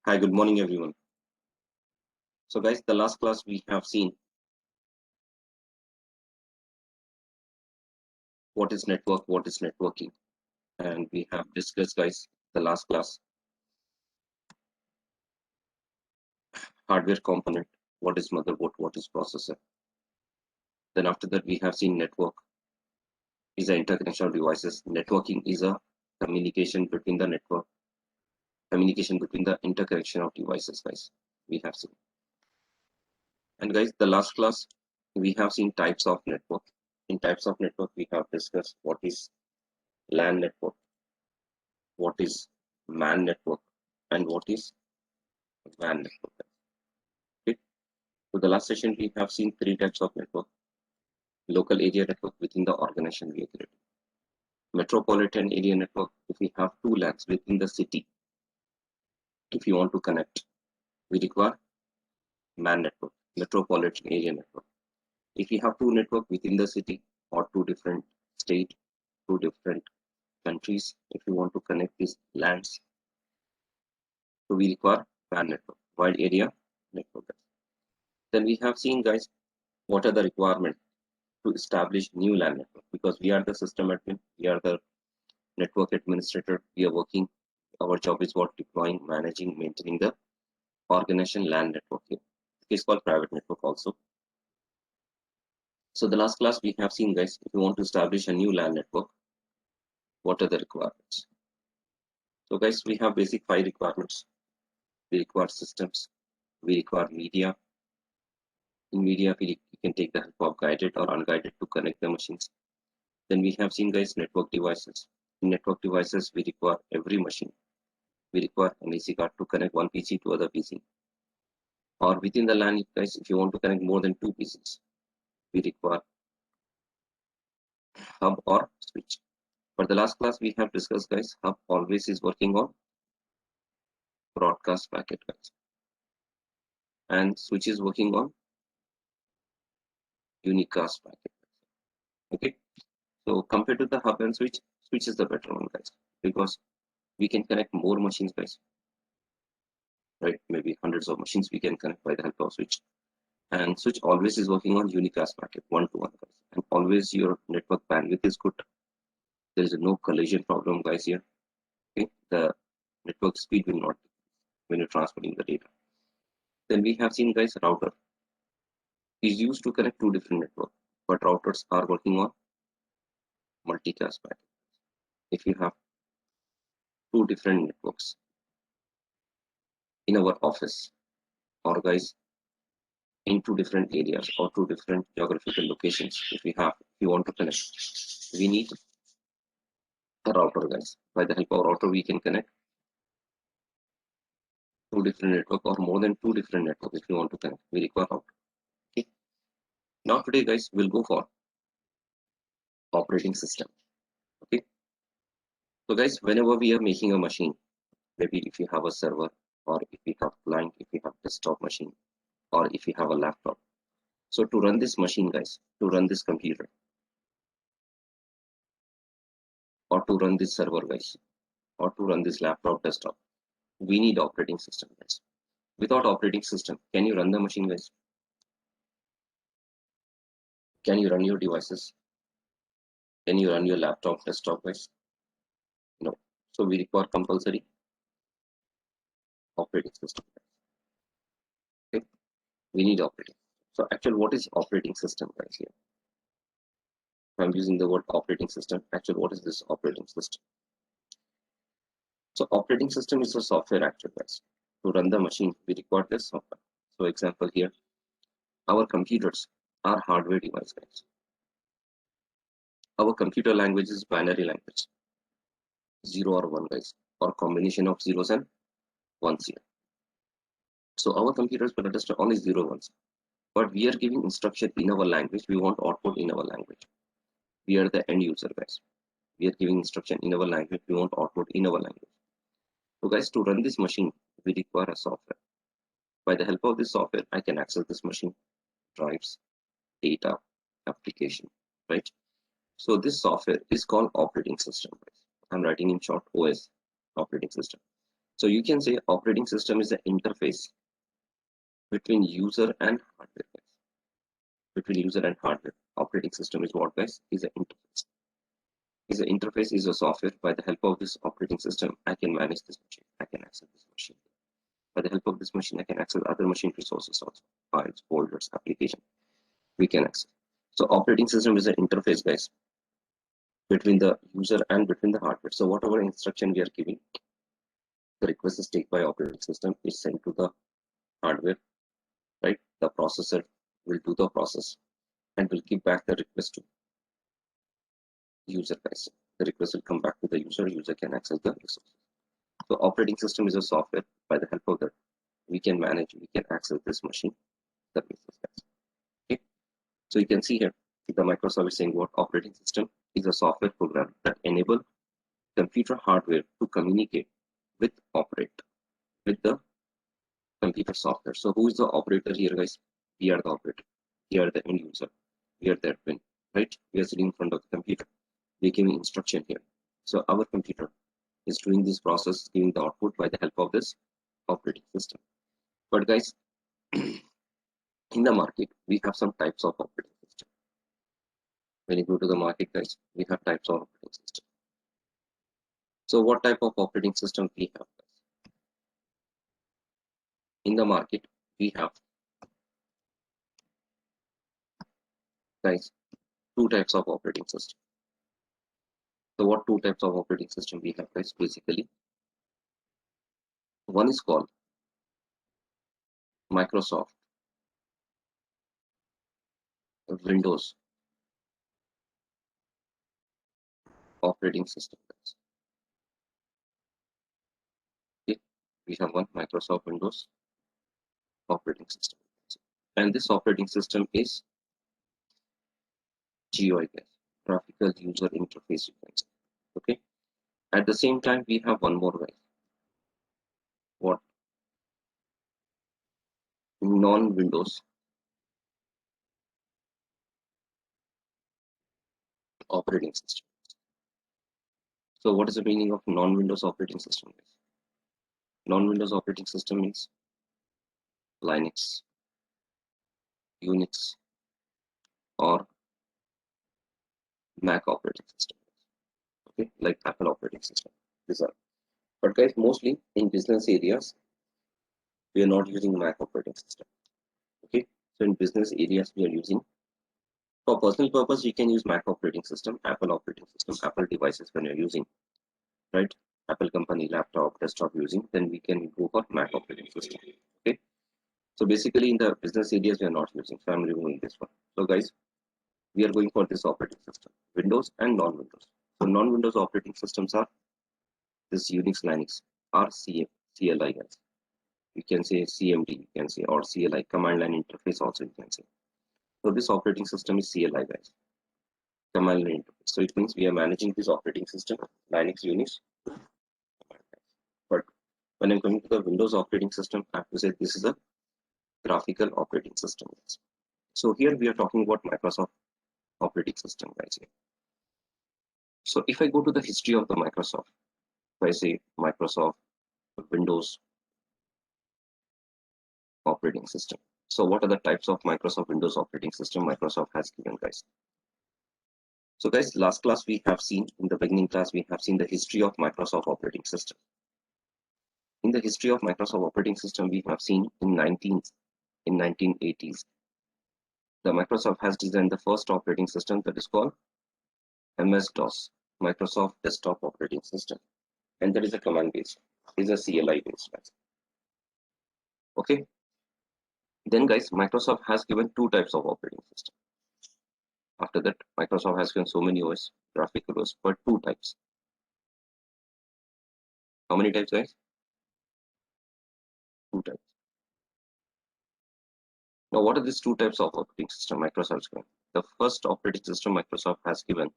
Hi, good morning, everyone. So, guys, the last class we have seen what is network, what is networking, and we have discussed, guys, the last class hardware component, what is motherboard, what is processor. Then after that, we have seen network is the interconnection of devices. Networking is a communication between the network, communication between the interconnection of devices, guys. We have seen. And guys, the last class we have seen types of network. In types of network, we have discussed what is LAN network, what is MAN network, and what is WAN network. Okay. So the last session we have seen three types of network: local area network within the organization we are creating, metropolitan area network if we have two LANs within the city. If you want to connect, we require MAN network, metropolitan area network. If we have two network within the city or two different state, two different countries, if you want to connect these LANs, so we require WAN network, wide area network. Then we have seen, guys, what are the requirements to establish new LAN network, because we are the system admin, we are the network administrator, we are working. Our job is what deploying, managing, maintaining the organization LAN network here. It's called private network also. So the last class we have seen, guys, if you want to establish a new LAN network, what are the requirements? So guys, we have basic 5 requirements. We require systems, we require media. In media, we can take the help of guided or unguided to connect the machines. Then we have seen, guys, network devices. In network devices, we require every machine. We require an AC card to connect one PC to other PC. Or within the LAN, guys, if you want to connect more than 2 PCs, we require hub or switch. For the last class we have discussed, guys, hub always is working on broadcast packet, guys, and switch is working on unicast packet. Okay, so compared to the hub and switch, switch is the better one, guys, because we can connect more machines, guys, right? Maybe hundreds of machines we can connect by the help of switch. And switch always is working on unicast packet, one-to-one, guys, and always your network bandwidth is good. There is no collision problem, guys, here. Okay, the network speed will not when you're transferring the data. Then we have seen, guys, router is used to connect two different networks, but routers are working on multicast packet. If you have two different networks in our office, or guys, in two different areas or two different geographical locations, if you want to connect, we need a router, guys. By the help of router, we can connect two different network or more than two different networks. If you want to connect, we require router. Okay. Now today, guys, we'll go for operating system. Okay. So guys, whenever we are making a machine, maybe if you have a server, or if you have client, if you have desktop machine, or if you have a laptop. So to run this machine, guys, to run this computer, or to run this server, guys, or to run this laptop, desktop, we need operating system, guys. Without operating system, can you run the machine, guys? Can you run your devices? Can you run your laptop, desktop, guys? No. So we require compulsory operating system. Okay, we need operating. So actually, what is operating system, guys? Here, if I'm using the word operating system, actually, what is this operating system? So operating system is a software, actually, guys. To run the machine, we require this software. So example here, our computers are hardware device, guys. Our computer language is binary language, 0 or 1, guys, or combination of zeros and ones here. So our computers will understand only 0 ones, but we are giving instruction in our language. We want output in our language. We are the end user, guys. We are giving instruction in our language. We want output in our language. So guys, to run this machine, we require a software. By the help of this software, I can access this machine, drives, data, application, right? So this software is called operating system, guys. I'm writing in short OS, operating system. So you can say operating system is an interface between user and hardware, guys. Between user and hardware. Operating system is what, guys? Is an interface. Is an interface, is a software. By the help of this operating system, I can manage this machine. I can access this machine. By the help of this machine, I can access other machine resources also. Files, folders, application. We can access. So operating system is an interface, guys, between the user and between the hardware. So whatever instruction we are giving, the request is taken by operating system is sent to the hardware, right? The processor will do the process and will give back the request to user, guys. The request will come back to the user. User can access the resources. So operating system is a software. By the help of that, we can manage, we can access this machine services, guys. Okay. So you can see here the Microsoft is saying what operating system is a software program that enable computer hardware to communicate with operate with the computer software. So who is the operator here, guys? We are the operator. We are the end user. We are the admin, right? We are sitting in front of the computer. We giving instruction here. So our computer is doing this process, giving the output by the help of this operating system. But guys, in the market, we have some types of operating system. When you go to the market, guys, we have types of operating system. So what type of operating system we have, guys? In the market, we have, guys, two types of operating system. So what two types of operating system we have, guys? Basically, one is called Microsoft Windows operating system, guys. Okay, we have one Microsoft Windows operating system, and this operating system is GUI, guys, graphical user interface, you can say. Okay. At the same time, we have one more, guys. What? Non-Windows operating system. So what is the meaning of non-Windows operating system, guys? Non-Windows operating system means Linux, Unix, or Mac operating system. Okay, like Apple operating system. These are. But guys, mostly in business areas, we are not using Mac operating system. Okay, so in business areas, we are using, for personal purpose, you can use Mac operating system, Apple operating system, Apple devices when you're using, right? Apple company laptop, desktop using, then we can go for Mac operating system. Okay, so basically in the business areas, we are not using, so I'm removing this one. So guys, we are going for this operating system, Windows and non-Windows. So non-Windows operating systems are this Unix, Linux, or CLI, guys. You can say CMD, you can say, or CLI, command line interface also you can say. So this operating system is CLI, guys, command line interface. So it means we are managing this operating system, Linux, Unix. But when I'm coming to the Windows operating system, I have to say this is a graphical operating system, guys. So here we are talking about Microsoft operating system, guys. So if I go to the history of the Microsoft, if I say Microsoft Windows operating system. So what are the types of Microsoft Windows operating system Microsoft has given, guys? So guys, last class we have seen, in the beginning class, we have seen the history of Microsoft operating system. In the history of Microsoft operating system, we have seen in 1980s, the Microsoft has designed the first operating system that is called MS-DOS, Microsoft Desktop Operating System. And that is a command based, is a CLI based. Okay. Then guys, Microsoft has given two types of operating system. After that, Microsoft has given so many OS, graphical OS, but two types. How many types, guys? Two types. Now, what are these two types of operating system Microsoft has given? The first operating system Microsoft has given,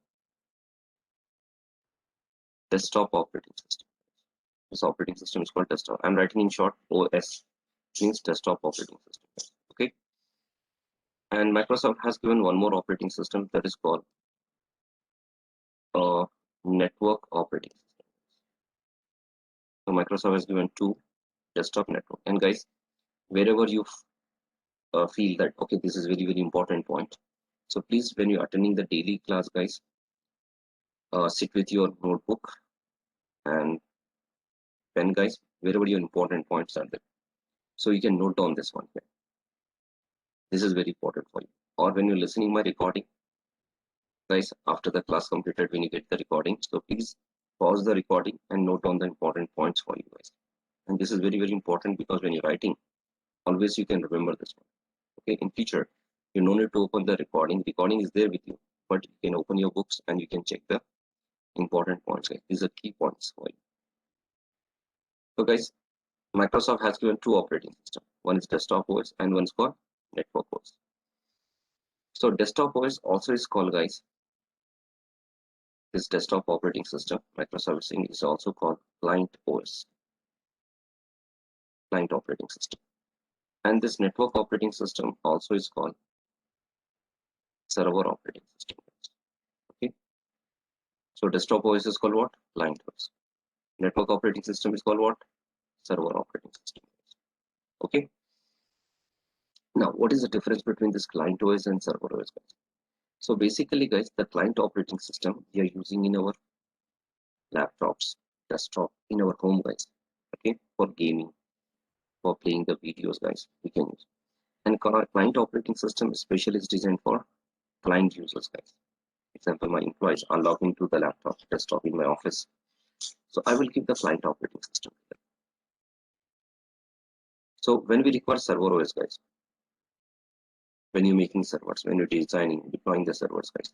desktop operating system. This operating system is called desktop. I'm writing in short OS, means desktop operating system. Okay. And Microsoft has given one more operating system that is called network operating system. So Microsoft has given two desktop network. And guys, wherever you feel that okay, this is very important point, so please, when you're attending the daily class, guys, sit with your notebook and pen, guys, wherever your important points are there, so you can note down this one here. This is very important for you. Or when you're listening my recording, guys, after the class completed, when you get the recording, so please pause the recording and note down the important points for you guys. And this is very important, because when you're writing, always you can remember this one. Okay, in future, you no need to open the recording. Recording is there with you, but you can open your books and you can check the important points, guys. These are key points for you. So guys, Microsoft has given two operating systems. One is desktop OS and one is called network OS. So desktop OS also is called, guys, this desktop operating system Microsoft is saying, is also called client OS, client operating system. And this network operating system also is called server operating system. Okay, so desktop OS is called what? Client OS. Network operating system is called what? Server operating system. Okay, now what is the difference between this client OS and server OS, guys? So basically, guys, the client operating system we are using in our laptops, desktop, in our home, guys. Okay, for gaming, for playing the videos, guys, we can use. And client operating system especially is designed for client users, guys. Example, my employees are logged into the laptop, desktop in my office. So I will keep the client operating system here. So when we require server OS, guys, when you're making servers, when you're designing, deploying the servers, guys,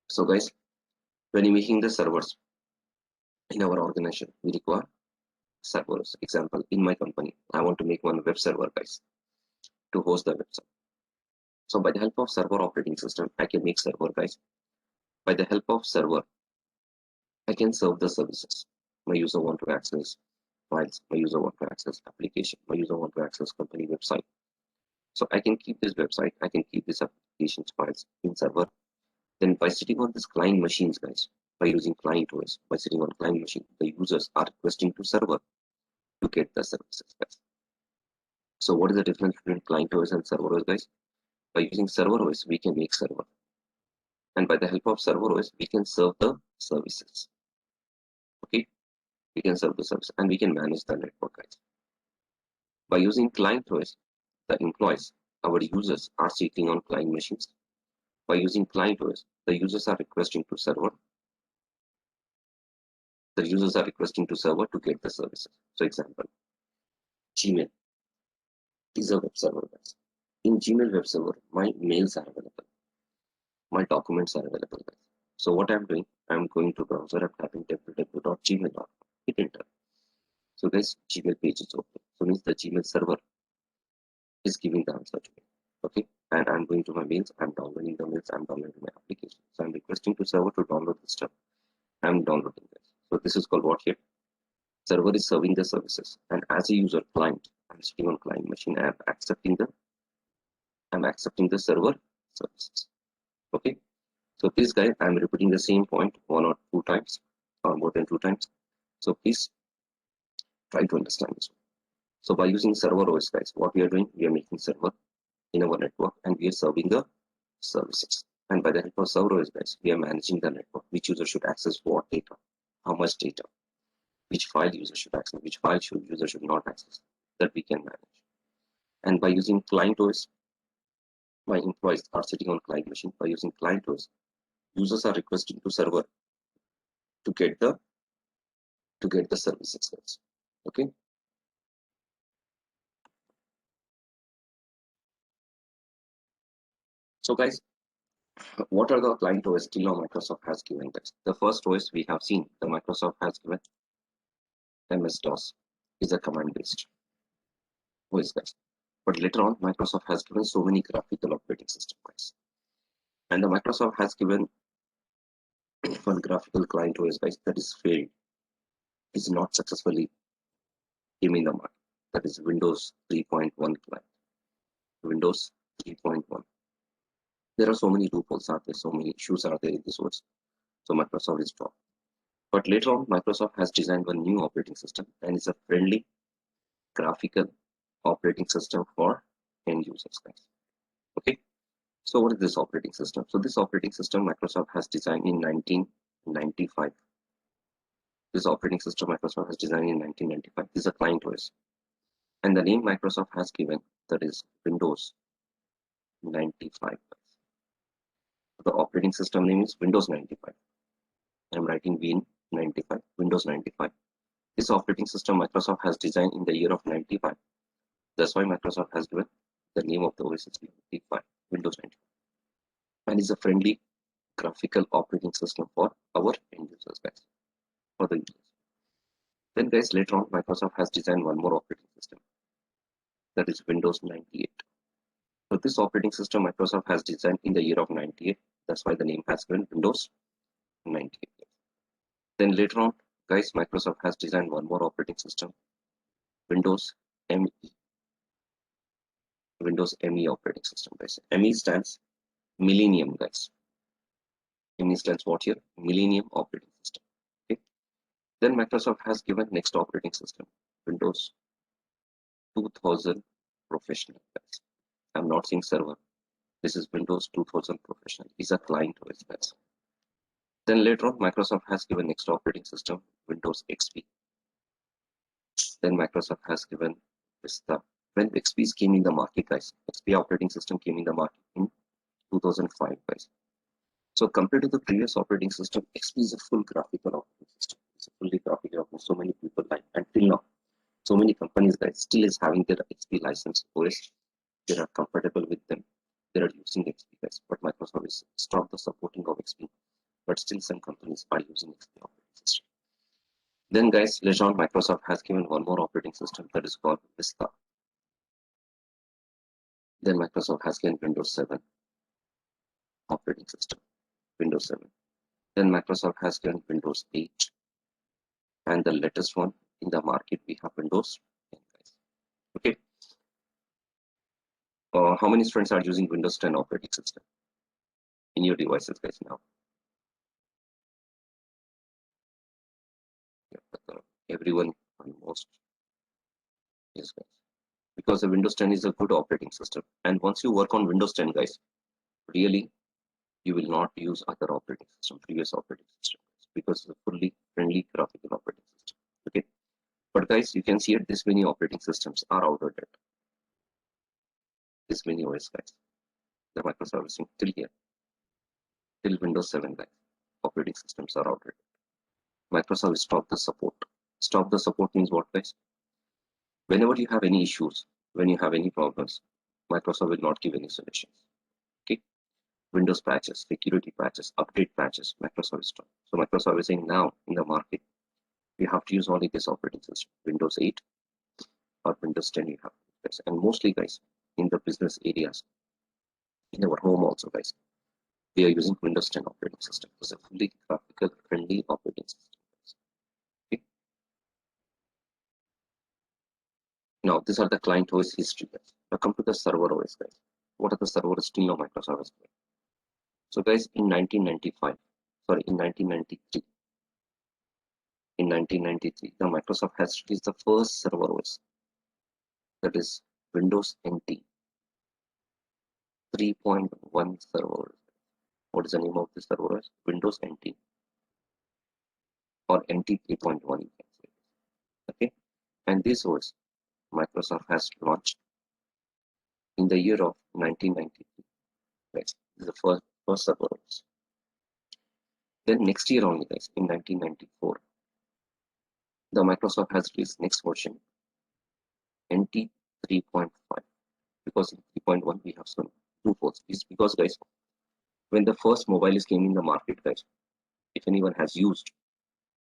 so guys, when you're making the servers in our organization, we require servers. Example, in my company, I want to make one web server, guys, to host the website. So by the help of server operating system, I can make server, guys. By the help of server, I can serve the services. My user want to access files, my user want to access application, my user want to access company website. So I can keep this website, I can keep this applications files in server. Then by sitting on this client machines, guys, by using client OS, by sitting on client machine, the users are requesting to server to get the services, guys. So what is the difference between client OS and server OS, guys? By using server OS, we can make server. And by the help of server OS, we can serve the services. Okay, we can serve the service and we can manage the network, guys. By using client OS, the employees, our users, are sitting on client machines. By using client OS, the users are requesting to server. The users are requesting to server to get the services. So example, Gmail is a web server, guys. In Gmail web server, my mails are available. My documents are available, guys. So what I'm doing, I'm going to browser, I'm typing www.gmail.com, hit enter. So guys, Gmail page is open. So means the Gmail server is giving the answer to me. Okay, and I'm going to my mails, I'm downloading the mails, I'm downloading my application. So I'm requesting to server to download the stuff. I'm downloading this. So this is called what here? Server is serving the services. And as a user client, I'm sitting on client machine, I'm accepting the server services. Okay. So please guys, I'm repeating the same point one or two times, or more than two times. So please try to understand this one. So by using server OS, guys, what we are doing, we are making server in our network and we are serving the services. And by the help of server OS, guys, we are managing the network, which user should access what data, how much data, which file user should access, which file user should not access, that we can manage. And by using client OS, my employees are sitting on client machine. By using client OS, users are requesting to server to get the services, guys. Okay. So guys, what are the client OS till now Microsoft has given, guys? The first OS we have seen, the Microsoft has given MS-DOS is a command-based OS, guys. But later on, Microsoft has given so many graphical operating system, guys. And the Microsoft has given one graphical client OS, guys, that is failed, is not successfully came in the market. That is Windows 3.1 client. Windows 3.1. There are so many loopholes out there, so many issues are there in this OS. So Microsoft is dropped. But later on, Microsoft has designed one new operating system, and it's a friendly graphical operating system for end users, guys. Okay. So what is this operating system? So this operating system Microsoft has designed in 1995. This operating system Microsoft has designed in 1995. This is a client OS. And the name Microsoft has given, that is Windows 95. The operating system name is Windows 95. I'm writing Win 95, Windows 95. This operating system Microsoft has designed in the year of 95. That's why Microsoft has given the name of the OS is 95, Windows 95. And is a friendly graphical operating system for our end users, guys. For the users. Then guys, later on, Microsoft has designed one more operating system, that is Windows 98. So this operating system Microsoft has designed in the year of 98. That's why the name has been Windows 98. Then later on, guys, Microsoft has designed one more operating system, Windows ME. Windows ME operating system, guys. ME stands Millennium, guys. ME stands what here? Millennium operating system. Okay. Then Microsoft has given next operating system, Windows 2000 Professional, guys. I'm not saying server. This is Windows 2000 Professional. It's a client OS, guys. Then later on, Microsoft has given next operating system, Windows XP. Then Microsoft has given Vista. When XP came in the market, guys, XP operating system came in the market in 2005, guys. So compared to the previous operating system, XP is a full graphical operating system. It's a fully graphical operating. So many people like until now, so many companies guys still is having their XP license OS. They are comfortable with them. They are using XP, guys. But Microsoft is stopped the supporting of XP. But still some companies are using XP operating system. Then guys, later on, Microsoft has given one more operating system that is called Vista. Then Microsoft has given Windows 7 operating system, Windows 7. Then Microsoft has given Windows 8. And the latest one in the market, we have Windows 10, guys. Okay. How many students are using Windows 10 operating system in your devices, guys, now? Yeah, everyone almost. Yes, guys. Because the Windows 10 is a good operating system. And once you work on Windows 10, guys, really, you will not use other operating system, previous operating system, because it's a fully friendly graphical operating system. Okay. But guys, you can see it, this many operating systems are outdated. This many OS, guys. The microservices till here, till Windows 7, guys. Operating systems are outdated. Microsoft stop the support. Stop the support means what, guys? Whenever you have any issues, when you have any problems, Microsoft will not give any solutions. Okay. Windows patches, security patches, update patches, Microsoft stop. So Microsoft is saying now in the market, you have to use only this operating system, Windows 8 or Windows 10 you have this. And mostly guys, in the business areas, in our home also guys, we are using Windows 10 operating system. It's a fully graphical friendly operating system. Okay. Now these are the client OS history guys. Now come to the server OS guys. What are the servers still now Microsoft is doing? So guys, in 1993, the Microsoft has released the first server OS, that is Windows NT 3.1 server. What is the name of this server OS? Windows NT or NT 3.1, you can say. Okay, and this OS Microsoft has launched in the year of 1993. Guys, this is the first server OS. Then next year only, guys, in 1994, the Microsoft has released next version, NT 3.5. Because in 3.1 we have some loopholes. It's because guys, when the first mobile is came in the market, guys, if anyone has used,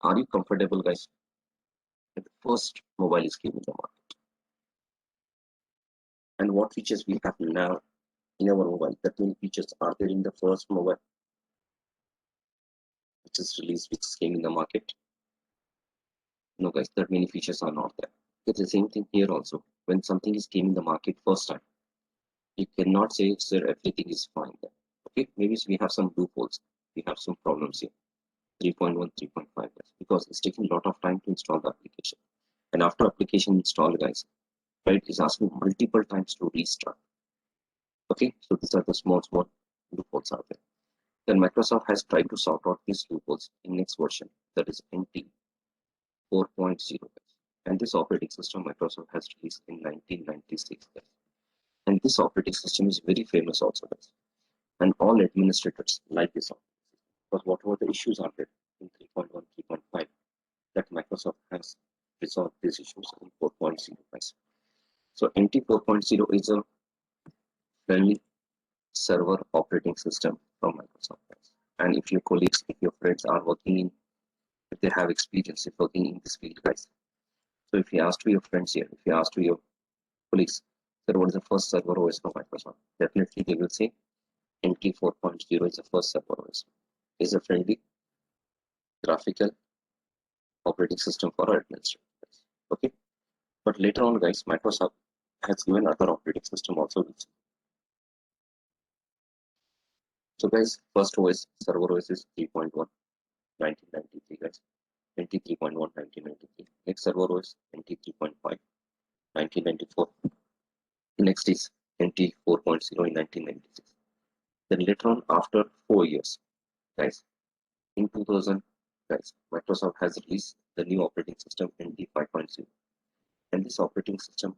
are you comfortable, guys, when the first mobile is came in the market? And what features we have now in our mobile? That many features are there in the first mobile which is released, which came in the market? No, guys, that many features are not there. It's the same thing here also. When something is came in the market first time, You cannot say, sir, everything is fine there. Okay, maybe we have some loopholes, we have some problems here. 3.1, 3.5, because it's taking a lot of time to install the application. And after application install, guys, right, it's asking multiple times to restart. Okay, so these are the small loopholes out there. Then Microsoft has tried to sort out these loopholes in next version, that is NT 4.0. And this operating system Microsoft has released in 1996. And this operating system is very famous also, guys. And all administrators like this operating system, because whatever the issues are there in 3.1, 3.5, that Microsoft has resolved these issues in 4.0, guys. So NT 4.0 is a friendly server operating system from Microsoft, guys. And if your colleagues, if your friends are working in, if they have experience in working in this field, guys. So if you ask to your friends here, if you ask to your colleagues, sir, what is the first server OS from Microsoft? Definitely they will say NT 4.0 is the first server OS. Is a friendly graphical operating system for our administrators. Okay, but later on, guys, Microsoft has given other operating system also. So, guys, first OS server OS is 3.1, 1993, guys. NT 3.1, 1993. Next server OS NT 3.5, 1994. Next is NT 4.0 in 1996. Then later on, after 4 years, guys, in 2000, guys, Microsoft has released the new operating system NT 5.0. And this operating system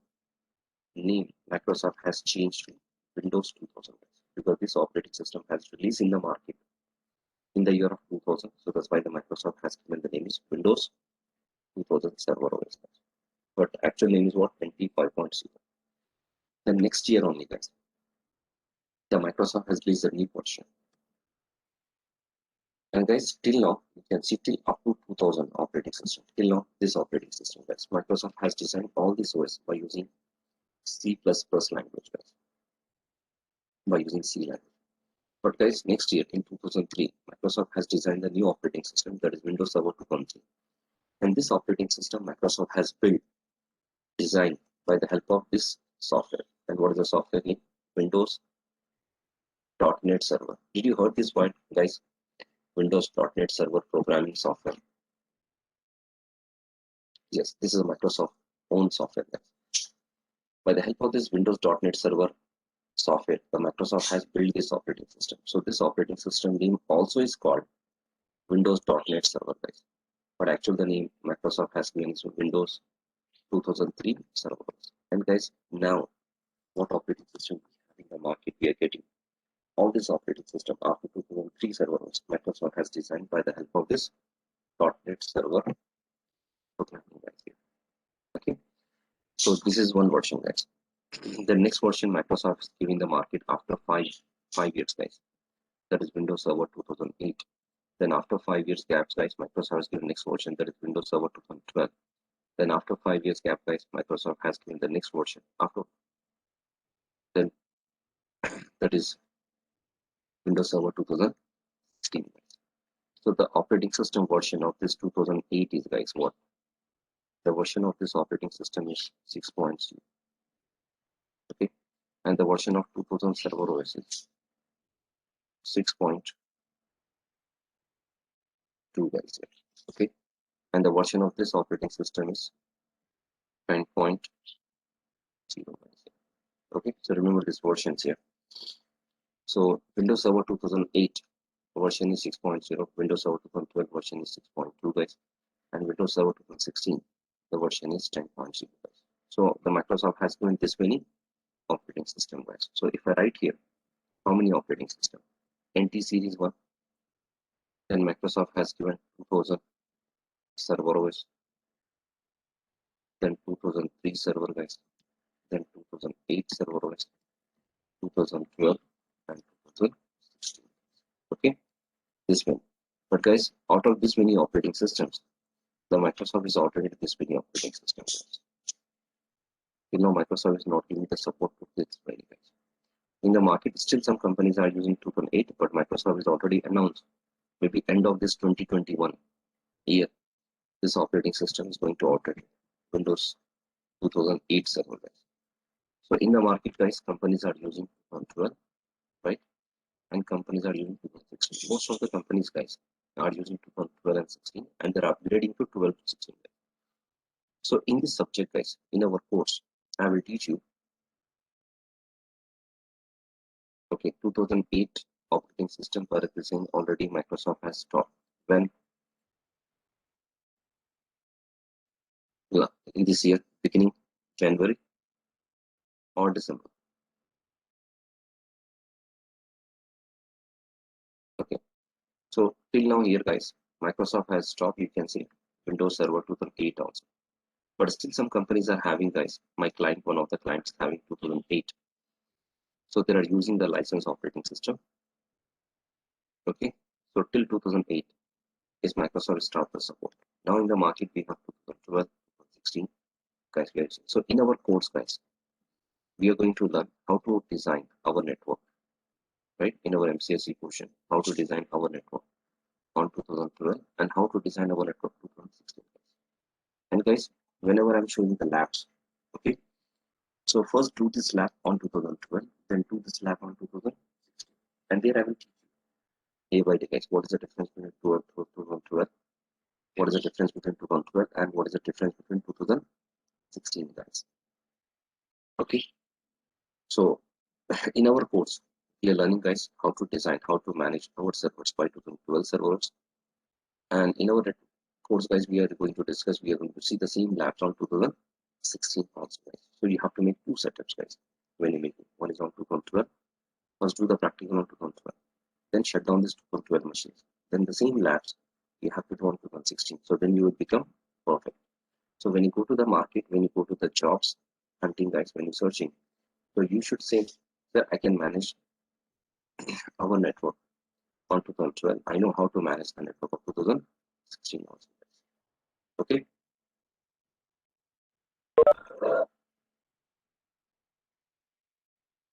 name Microsoft has changed to Windows 2000, because this operating system has released in the market in the year of 2000. So that's why the Microsoft has given the name is Windows 2000 Server OS. But actual name is what? NT 5.0. The next year only, guys, the Microsoft has released a new version. And guys, till now, you can see till up to 2000 operating system. Till now, this operating system, guys, Microsoft has designed all this OS by using C++ language, guys, by using C language. But guys, next year in 2003, Microsoft has designed the new operating system, that is Windows Server 2.3. And this operating system Microsoft has built, designed by the help of this software. And what is the software name? Windows.NET Server. Did you heard this word, guys? Windows.NET Server programming software. Yes, this is a Microsoft own software, guys. By the help of this Windows.NET Server software, the Microsoft has built this operating system. So this operating system name also is called Windows.NET Server, guys. But actually the name Microsoft has given is Windows 2003 servers. And guys, now what operating system we have in the market we are getting? All this operating system after 2003 servers, Microsoft has designed by the help of this .NET Server programming, guys. Okay, so this is one version, guys. The next version Microsoft is giving the market after five years, guys. That is Windows Server 2008. Then after 5 years gap, guys, Microsoft has given next version, that is Windows Server 2012. Then after 5 years gap, guys, Microsoft has given the next version. After then, that is Windows Server 2016. So the operating system version of this 2008 is, guys, what? The version of this operating system is 6.0. Okay, and the version of 2000 Server OS is 6.2, guys. Okay, and the version of this operating system is 10.0. Okay, so remember these versions here. So Windows Server 2008 version is 6.0, Windows Server 2012 version is 6.2, guys, and Windows Server 2016 the version is 10.0, guys. So the Microsoft has given this many operating system, guys. So if I write here how many operating system, NT series 1, then Microsoft has given 2000 Server OS, then 2003 server, guys, then 2008 server OS, 2012 and 2016. Okay, this one. But guys, out of this many operating systems, the Microsoft is already this many operating systems. You know, Microsoft is not giving the support to this many, guys. In the market, still some companies are using 2008, but Microsoft has already announced maybe end of this 2021 year, this operating system is going to alter Windows 2008 server, guys. So in the market, guys, companies are using 2012, right? And companies are using 2016. Most of the companies, guys, are using 2012 and 16, and they're upgrading to 12 to 16. So in this subject, guys, in our course, I will teach you, okay, 2008 operating system product design already Microsoft has stopped. When in this year, beginning January or December. Okay, so till now here, guys, Microsoft has stopped. You can see Windows Server 2008 also, but still some companies are having, guys. My client, one of the clients, having 2008, so they are using the license operating system. Okay, so till 2008 is Microsoft start the support. Now in the market we have 2012, 2016, guys. So in our course, guys, we are going to learn how to design our network, right? In our Mcse portion, how to design our network on 2012 and how to design our network 2016. And guys, whenever I'm showing the labs, okay, so first do this lab on 2012, then do this lab on 2016, and there I will teach you day by day, guys, what is the difference between 2012, what is the difference between 2012, and what is the difference between 2016, guys. Okay, so in our course, we are learning, guys, how to design, how to manage our servers by 2012 servers. And in our course, guys, we are going to see the same labs on 2016 also, guys. So you have to make two setups, guys, when you make it. One is on 2012. First do the practical on 2012. Then shut down these 2012 machines. Then the same labs you have to do on 2016. So then you will become perfect. So when you go to the market, when you go to the jobs hunting, guys, when you're searching, so you should say that I can manage our network on 2012. I know how to manage the network of 2016 also. Okay.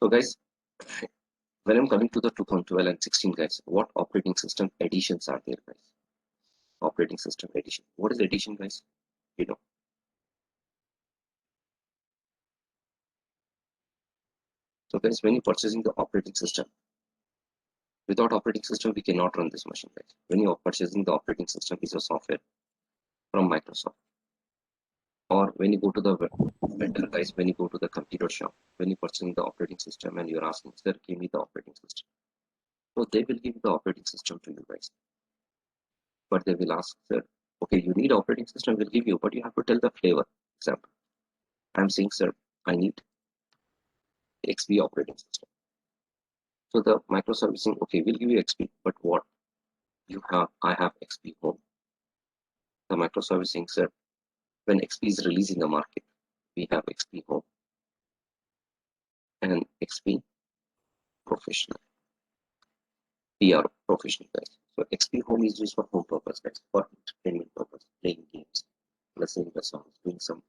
So guys, when I'm coming to the 2012 and 16, guys, what operating system additions are there, guys? Operating system addition. What is addition, guys? You know. So guys, when you're purchasing the operating system, without operating system, we cannot run this machine, guys. When you're purchasing the operating system piece of software from Microsoft, or when you go to the vendor, guys, when you go to the computer shop, when you're purchasing the operating system and you're asking, sir, give me the operating system. So they will give the operating system to you, guys. But they will ask, sir, okay, you need operating system, we'll give you, but you have to tell the flavor. Example, I'm saying, sir, I need XP operating system. So the Microsoft is saying, okay, we'll give you XP, but what you have, I have XP Home. The Microsoft is saying, sir, when XP is released in the market, we have XP Home and XP Professional. PR Professional, guys. So XP Home is used for home purpose, guys, for entertainment purpose, playing games, listening to songs, doing some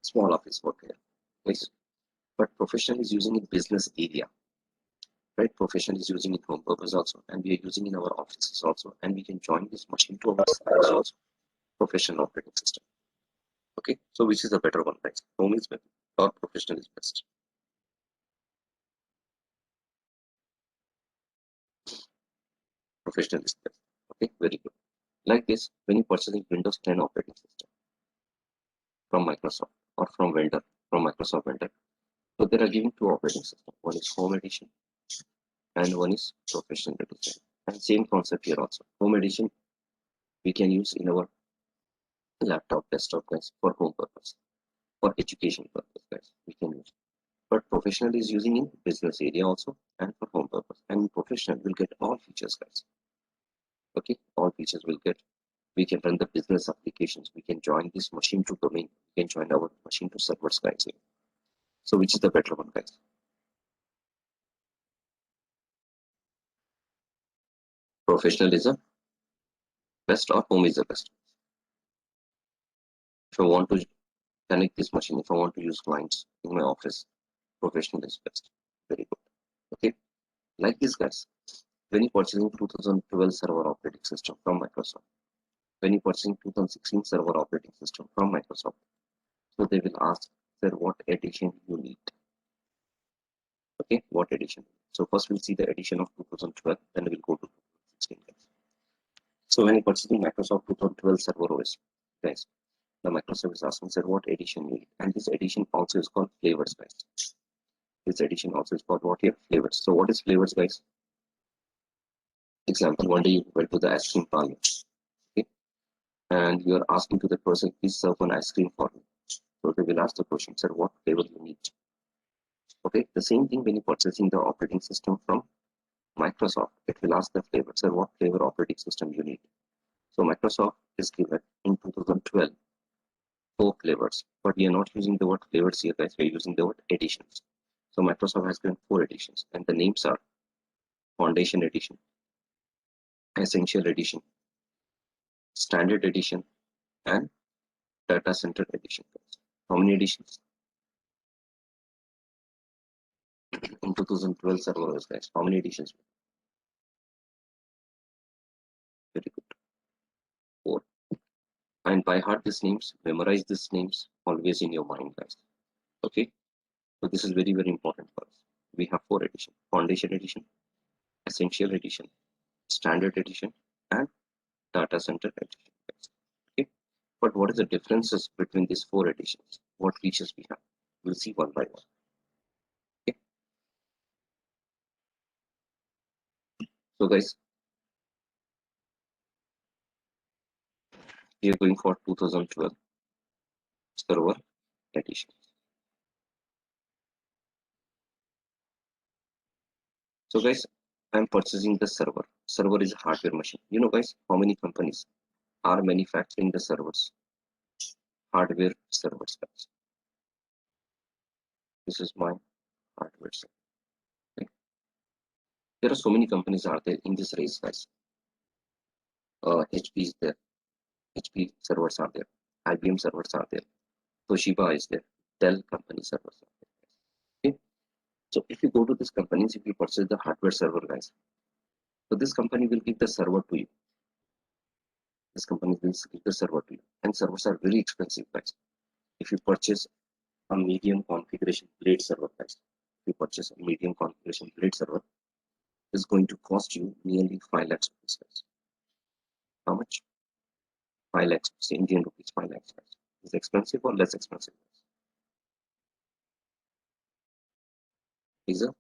small office work here. Yes. But professional is using in business area, right? Professional is using in home purpose also, and we are using in our offices also, and we can join this machine to our service also. Professional operating system. Okay, so which is the better one, guys? Home is better or professional is best? Professional is best. Okay, very good. Like this, when you purchasing Windows 10 operating system from Microsoft or from vendor, from Microsoft vendor, so they are giving two operating systems. One is Home Edition and one is Professional Edition. And same concept here also. Home Edition we can use in our laptop, desktop, guys, for home purpose, for education purpose, guys, we can use. But professional is using in business area also and for home purpose. And professional will get all features, guys. Okay, all features will get. We can run the business applications. We can join this machine to domain. We can join our machine to servers, guys. So which is the better one, guys? Professional is the best or home is the best? If I want to connect this machine, if I want to use clients in my office, professional is best. Very good. Okay, like this, guys. When you purchasing 2012 server operating system from Microsoft, when you purchasing 2016 server operating system from Microsoft, so they will ask, Sir, what edition you need? Okay, what edition? So first we'll see the edition of 2012, then we'll go to 2016. So when you're purchasing Microsoft 2012 Server OS, guys, the Microsoft is asking, sir, what edition you need? And this edition also is called flavors, guys. This edition also is called what here? Flavors. So what is flavors, guys? Example, one day you went to the ice cream parlor, okay, and you are asking to the person, please serve an ice cream for me. So they will ask the question, sir, what flavor you need? Okay, the same thing when you're purchasing the operating system from Microsoft, it will ask the flavor, sir, what flavor operating system you need. So Microsoft is given in 2012 4 flavors, but we are not using the word flavors here, guys. We are using the word editions. So Microsoft has given 4 editions, and the names are Foundation Edition, Essential Edition, Standard Edition, and Data Center Edition. How many editions? In 2012 servers, guys. How many editions? Very good. 4. And by heart these names, memorize these names always in your mind, guys. Okay. So this is very, very important for us. We have 4 editions: Foundation Edition, Essential Edition, Standard Edition, and Data Center Edition. Guys. Okay. But what is the differences between these 4 editions? What features we have? We'll see one by one. Okay. So guys, we are going for 2012 server edition. So guys, I'm purchasing the server. Server is a hardware machine. You know guys, how many companies are manufacturing the servers? Hardware servers, guys. This is my hardware server. Okay. There are so many companies are there in this race, guys. HP is there. HP servers are there. IBM servers are there. Toshiba is there. Dell company servers are there. Okay. So if you go to these companies, if you purchase the hardware server, guys, so this company will give the server to you. This company will give the server to you, and servers are very expensive, guys. If you purchase a medium configuration blade server, guys, if you purchase a medium configuration blade server, is going to cost you nearly 5 lakhs rupees, guys. How much? 5 lakhs, say Indian rupees, 5 lakhs, guys. Is it expensive or less expensive? Is a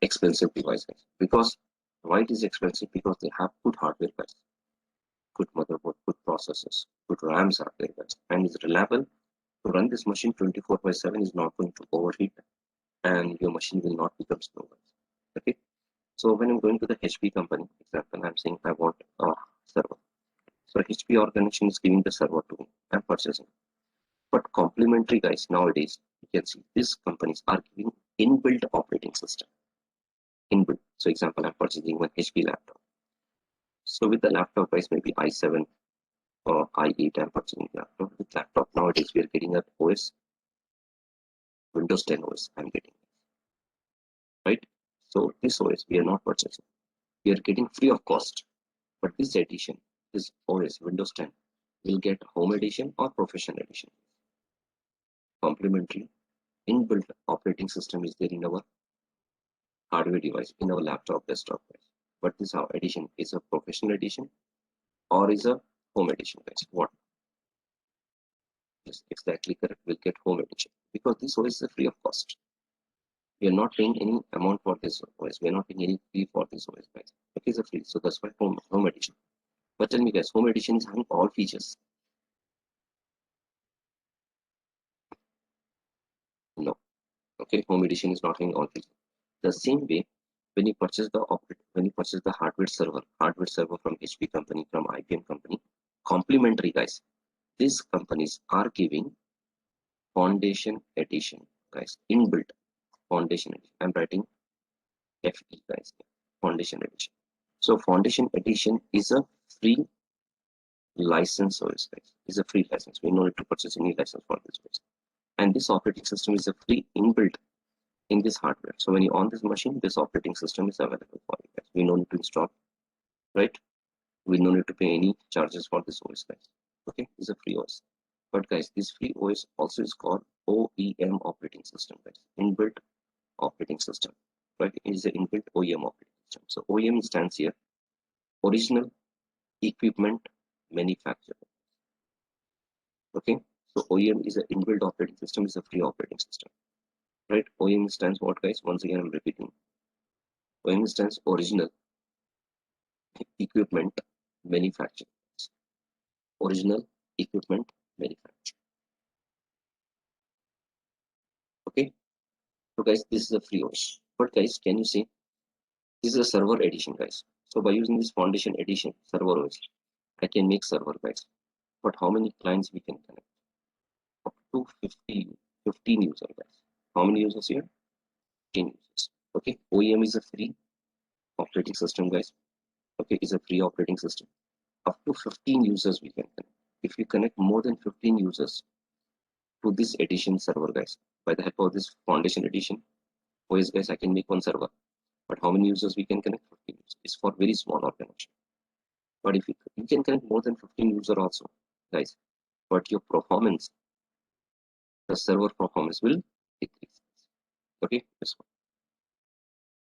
expensive device, guys. Because why it is expensive? Because they have good hardware, guys, good motherboard, good processors, good RAMs are there, guys, and is reliable. To run this machine 24/7 is not going to overheat, and your machine will not become slow, guys. Okay. So when I'm going to the HP company, example, I'm saying I want a server. So HP organization is giving the server to me. I'm purchasing. But complementary, guys, nowadays you can see these companies are giving inbuilt operating system. Inbuilt. So example, I'm purchasing one HP laptop. So with the laptop price maybe i7 or i8, I'm purchasing the laptop. With laptop nowadays we are getting an OS, Windows 10 OS I'm getting. Right? So this OS we are not purchasing. We are getting free of cost. But this edition, this OS Windows 10, will get Home Edition or Professional Edition. Complementary inbuilt operating system is there in our hardware device, in our laptop, desktop. But this how edition is a Professional Edition or is a Home Edition, guys. What? Yes, exactly correct. We'll get Home Edition because this OS is free of cost. We are not paying any amount for this OS. We are not paying any fee for this OS, guys. It is a free, so that's why Home Edition. But tell me, guys, Home Edition is having all features. No. Okay, Home Edition is not having all features. The same way, when you purchase the hardware server from HP company, from IBM company, complementary, guys. These companies are giving Foundation Edition, guys, inbuilt Foundation Edition. I'm writing FE, guys, Foundation Edition. So Foundation Edition is a free license OS, guys. Is a free license. We don't need to purchase any license for this OS. And this operating system is a free inbuilt in this hardware. So when you on this machine, this operating system is available for you guys. We don't need to install, right? We don't need to pay any charges for this OS, guys. Okay, it's a free OS. But guys, this free OS also is called OEM operating system, guys. Inbuilt operating system, right? It is an inbuilt OEM operating system. So OEM stands here, original equipment manufacturer. Okay, so OEM is an inbuilt operating system, is a free operating system, right? OEM stands what, guys? Once again, I'm repeating. OEM stands original equipment manufacturer. Original equipment manufacturer. Okay, so guys, this is a free OS. But guys, can you see this is a server edition, guys? So by using this foundation edition server OS, I can make server, guys. But how many clients we can connect? Up to 15 users, guys. How many users here? 15 users. Okay, OEM is a free operating system, guys. Okay, is a free operating system. Up to 15 users we can connect. If you connect more than 15 users to this edition server, guys, by the help of this foundation edition OS, guys, I can make one server. But how many users we can connect? 15 users. It's for very small organization. But if you can connect more than 15 users also, guys, but your performance, the server performance will decrease. Okay, this one.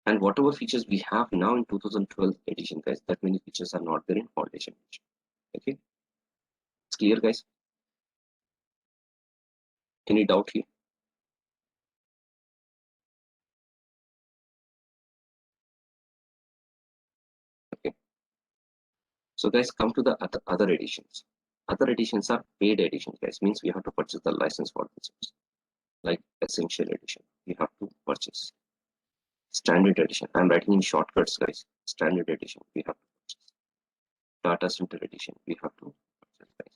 And whatever features we have now in 2012 edition, guys, that many features are not there in foundation edition. Okay, it's clear, guys? Any doubt here? Okay, so guys, come to the other editions. Other editions are paid editions, guys. Means we have to purchase the license for this. Like essential edition, we have to purchase. Standard edition, I'm writing in shortcuts, guys. Standard edition, we have to purchase. Data center edition, we have to purchase, guys.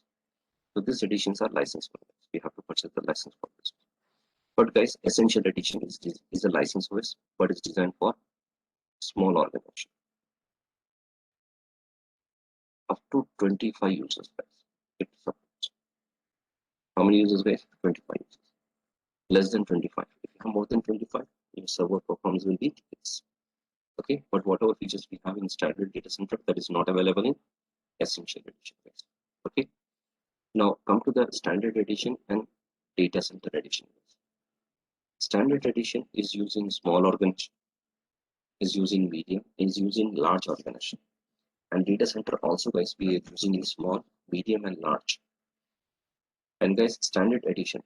So these editions are licensed for this. We have to purchase the license for this. But guys, essential edition is a license OS, but it's designed for small organization. Up to 25 users, guys. It supports. How many users, guys? 25 users. Less than 25. If you have more than 25, your server performance will be this. Okay, but whatever features we have in standard data center, that is not available in essential edition, guys. Okay, now come to the standard edition and data center edition. Standard edition is using small organization, is using medium, is using large organization. And data center also, guys, we are using in small, medium, and large. And guys, standard edition,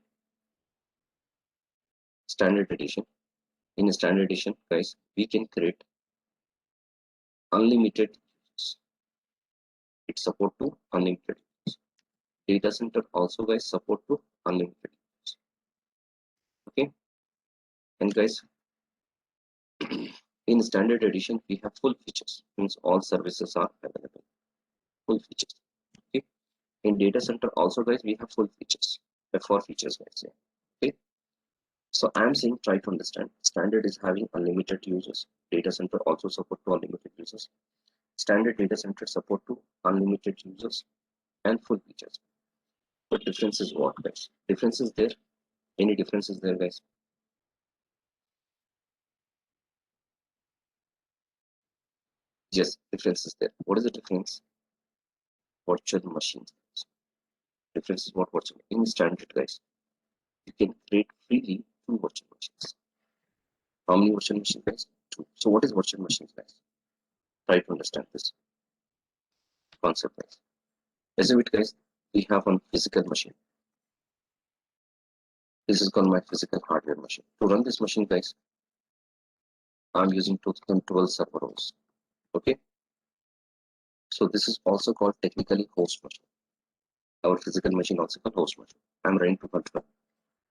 in a standard edition, guys, we can create unlimited users. It support to unlimited users. Data center also, guys, support to unlimited users. Okay, and guys, in standard edition, we have full features, means all services are available. Full features. Okay. In data center also, guys, we have full features. The 4 features, guys. Yeah. Okay. So I'm saying try to understand. Standard is having unlimited users. Data center also support to unlimited users. Standard data center support to unlimited users and full features. But difference is what, guys? Difference is there. Any differences there, guys? Yes, difference is there. What is the difference? Virtual machines. Difference is what virtual in standard, guys. You can create freely 2 virtual machines. How many virtual machines, guys? 2. So what is virtual machines, guys? Try to understand this concept, guys. Assume it, guys, we have one physical machine. This is called my physical hardware machine. To run this machine, guys, I'm using 2012 server OS. Okay. So this is also called technically host machine. Our physical machine also called host machine. I'm running to control.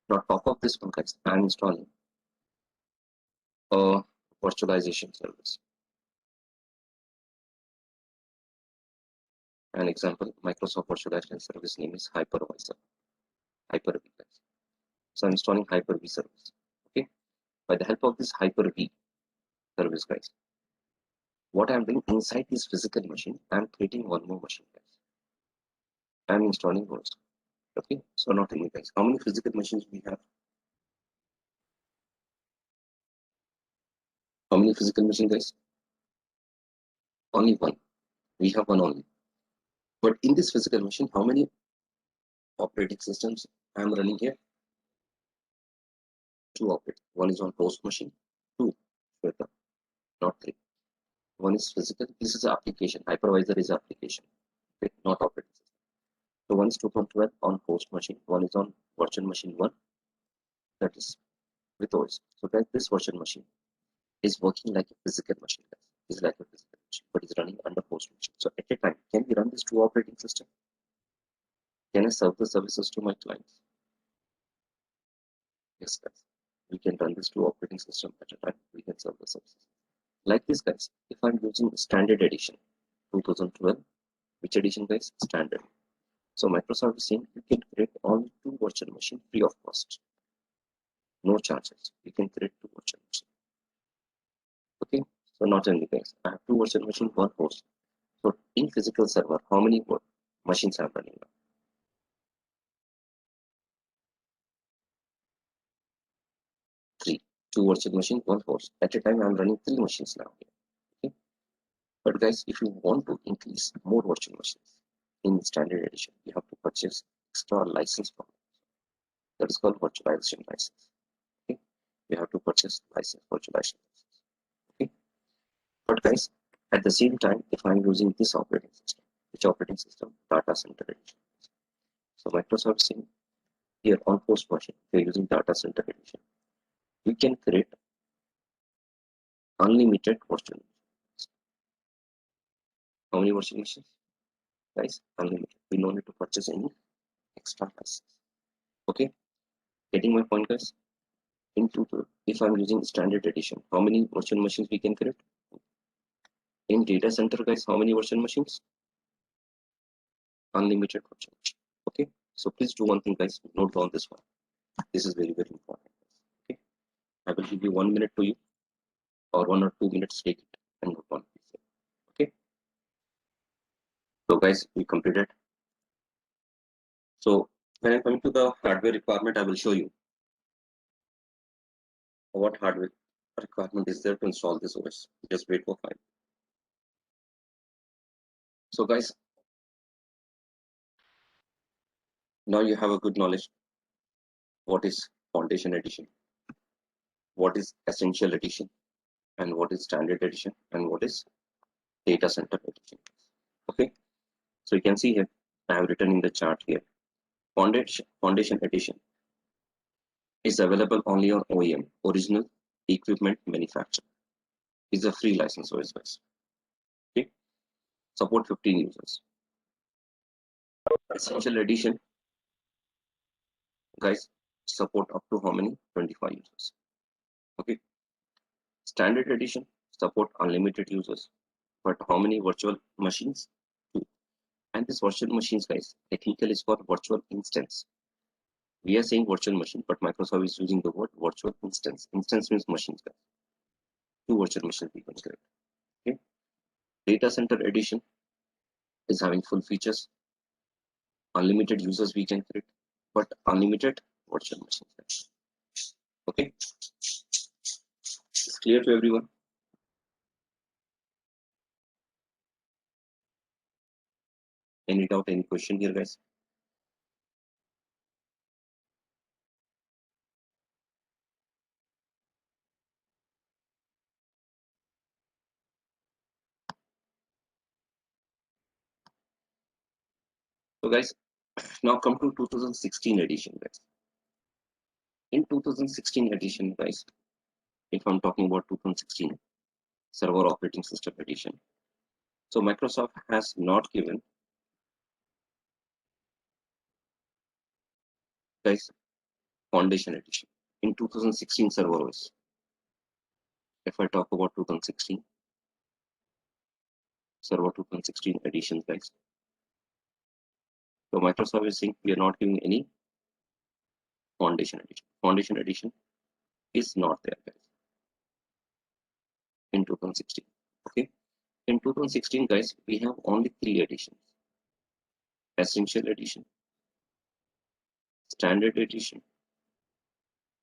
Now top of this one, guys, I'm installing a virtualization service. An example, Microsoft virtualization service name is hypervisor. Hyper-V, guys. So I'm installing Hyper-V service. Okay. By the help of this Hyper-V service, guys, what I'm doing inside this physical machine, I'm creating one more machine, guys. I'm installing those. Okay. So not any, guys. How many physical machines we have? How many physical machines, guys? Only one. We have one only. But in this physical machine, how many operating systems I am running here. Two operating. One is on host machine. Two, Shweta, not three. One is physical. This is application. Hypervisor is application. Okay, not operating system. So one is 2.12 on host machine. One is on virtual machine one. That is with OS. So guys, this virtual machine is working like a physical machine, guys. It's like a physical machine, but it's running under host machine. So at a time, can we run this two operating system? Can I serve the services to my clients? Yes, guys. We can run this two operating system at a time. We can serve the services. Like this, guys. If I'm using standard edition 2012, which edition, guys? Standard. So Microsoft is saying you can create only two virtual machines free of cost. No charges. You can create two virtual machines. Okay. So not only, guys, I have two virtual machines, one host. So in physical server, how many machines I'm running now? Three. Two virtual machines, one host. At a time, I'm running three machines now. Okay. But guys, if you want to increase more virtual machines in standard edition, you have to purchase extra license from it. That is called virtualization license. Okay. You have to purchase license, virtualization license. Okay. But guys, at the same time, if I'm using this operating system, which operating system? Data center edition. So Microsoft is saying here on host machine, if you're using data center edition, you can create unlimited virtual machines. How many virtual machines? Guys, unlimited. We don't need to purchase any extra license. Okay, getting my point, guys? In total, if I'm using standard edition, how many virtual machines we can create? In data center, guys, how many virtual machines? Unlimited virtual machines. Okay, so please do one thing, guys. Note down this one. This is very, very important. Okay, I will give you 1 minute to you, or 1 or 2 minutes. Take it and note down. Okay, so guys, we completed. So when I'm coming to the hardware requirement, I will show you what hardware requirement is there to install this OS. Just wait for 5. So guys, now you have a good knowledge what is foundation edition, what is essential edition, and what is standard edition, and what is data center edition. Okay, so you can see here I have written in the chart here foundation edition is available only on OEM, original equipment manufacturer. Is a free license OS, guys. Okay, support 15 users. Essential edition, guys, support up to how many? 25 users. Okay, standard edition support unlimited users, but how many virtual machines? Two. And this virtual machines, guys, technically is for virtual instance. We are saying virtual machine, but Microsoft is using the word virtual instance. Instance means machines, guys. Two virtual machines we can create. Okay, data center edition is having full features, unlimited users we can create, but unlimited virtual machines, guys. Okay, it's clear to everyone. Any doubt, any question here, guys? So guys, now come to 2016 edition, guys. In 2016 edition, guys, if I'm talking about 2016 server operating system edition, so Microsoft has not given, guys, foundation edition in 2016 server OS. If I talk about 2016 server 2016 edition, guys, so Microsoft is saying we are not giving any foundation edition. Foundation edition is not there, guys, in 2016. Okay, in 2016, guys, we have only 3 editions: essential edition, standard edition,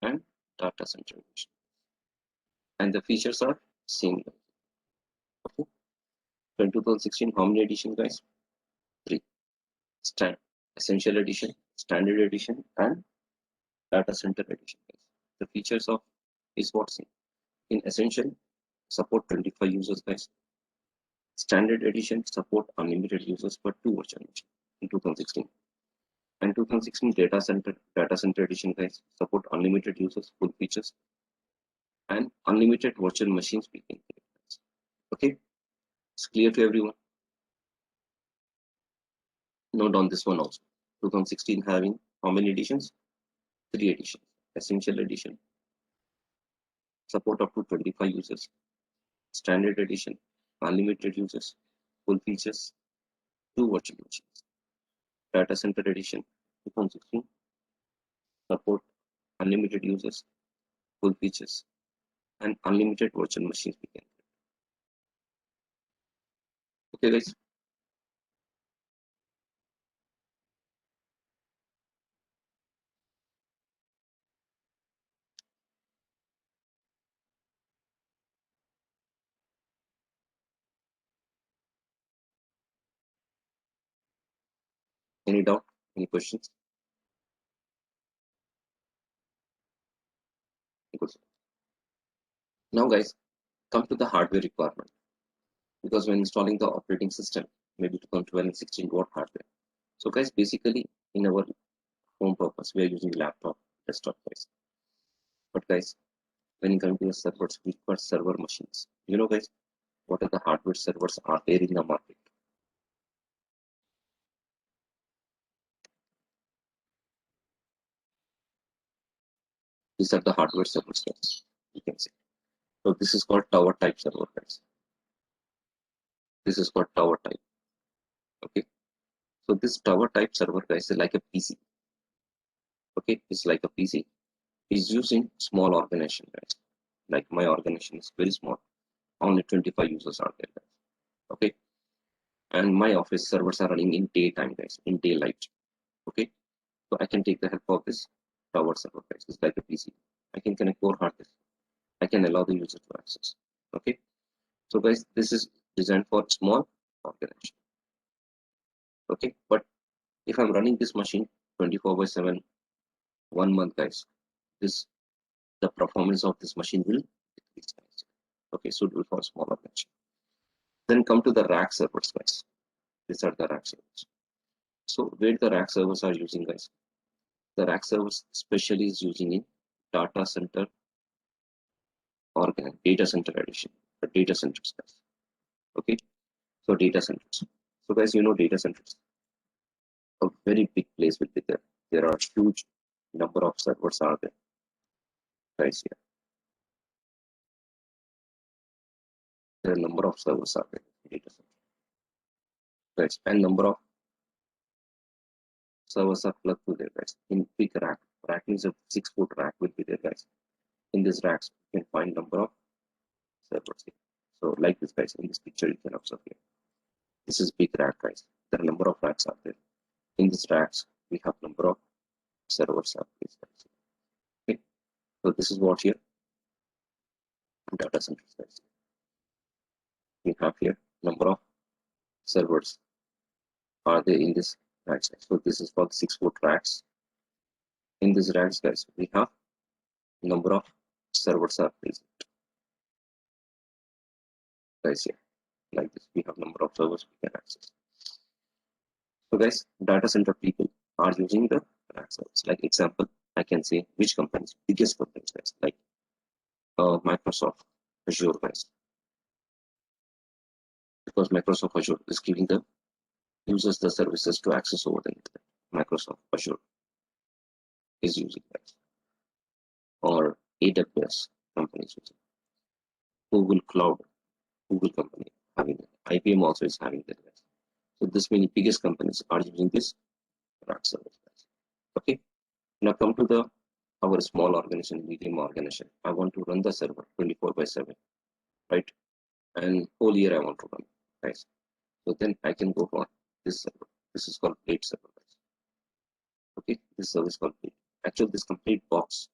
and data center edition. And the features are same. Okay. So in 2016, how many editions, guys? 3. Essential Edition, Standard Edition, and Data Center Edition. The features of is what's in Essential, support 25 users, guys. Standard Edition support unlimited users for 2 versions in 2016. And 2016 Data Center Edition, guys, support unlimited users, full features, and unlimited virtual machines we can create, guys. Okay, it's clear to everyone. Note on this one also. 2016 having how many editions? 3 editions. Essential Edition, support up to 25 users. Standard Edition, unlimited users, full features, 2 virtual machines. Data Center Edition 2016, support unlimited users, full features, and unlimited virtual machines we can. Okay, guys. Any doubt? Any questions? Good. Now, guys, come to the hardware requirement. Because when installing the operating system, maybe to come 12 and 16 watt hardware. So, guys, basically in our home purpose, we are using laptop, desktop, guys. But, guys, when you come to the servers, we require server machines. You know, guys, what are the hardware servers are there in the market? These are the hardware servers, guys. You can see. So this is called tower type server, guys. This is called tower type. Okay. So this tower type server, guys, is like a PC. Okay, it's like a PC. It's using small organization, guys. Like my organization is very small. Only 25 users are there, guys. Okay. And my office servers are running in daytime, guys, in daylight. Okay. So I can take the help of this tower server, guys. It's like a PC. I can connect 4 hard disks. I can allow the user to access. Okay. So guys, this is designed for small organization. Okay. But if I'm running this machine 24/7, 1 month, guys, this the performance of this machine will decrease, guys. Okay, suitable for small organization. Then come to the rack servers, guys. These are the rack servers. So where the rack servers are using, guys, the rack servers especially is using in data center or data center edition, the data centers, guys. Okay, so data centers. So guys, you know data centers, a very big place will be there. There are huge number of servers are there, guys. Yeah, there are number of servers are there in data center, guys, and number of servers are plugged to there, guys. In big rack, rack means a 6-foot rack will be there, guys. In this racks, you can find number of servers here. So like this, guys, in this picture you can observe here. This is big rack, guys. There are number of racks are there. In these racks, we have number of servers are there, guys. Okay, so this is what here data centers, guys. We have here number of servers are there in this racks. So this is called 6-foot racks. In these racks, guys, we have number of servers are present, guys. Here, like this, we have number of servers we can access. So guys, data center people are using the rack servers. Like example, I can say which companies, biggest companies, guys, like Microsoft Azure, guys, because Microsoft Azure is giving the users the services to access over the internet. Microsoft Azure is using that, or AWS companies using Google Cloud, Google company having it. IBM also is having that, guys. So this many biggest companies are using this rack service, guys. Okay, now come to the our small organization, medium organization. I want to run the server 24/7, right? And whole year I want to run, guys. So then I can go for this server. This is called plate server, guys. Okay, this service called plate. Actually, this complete box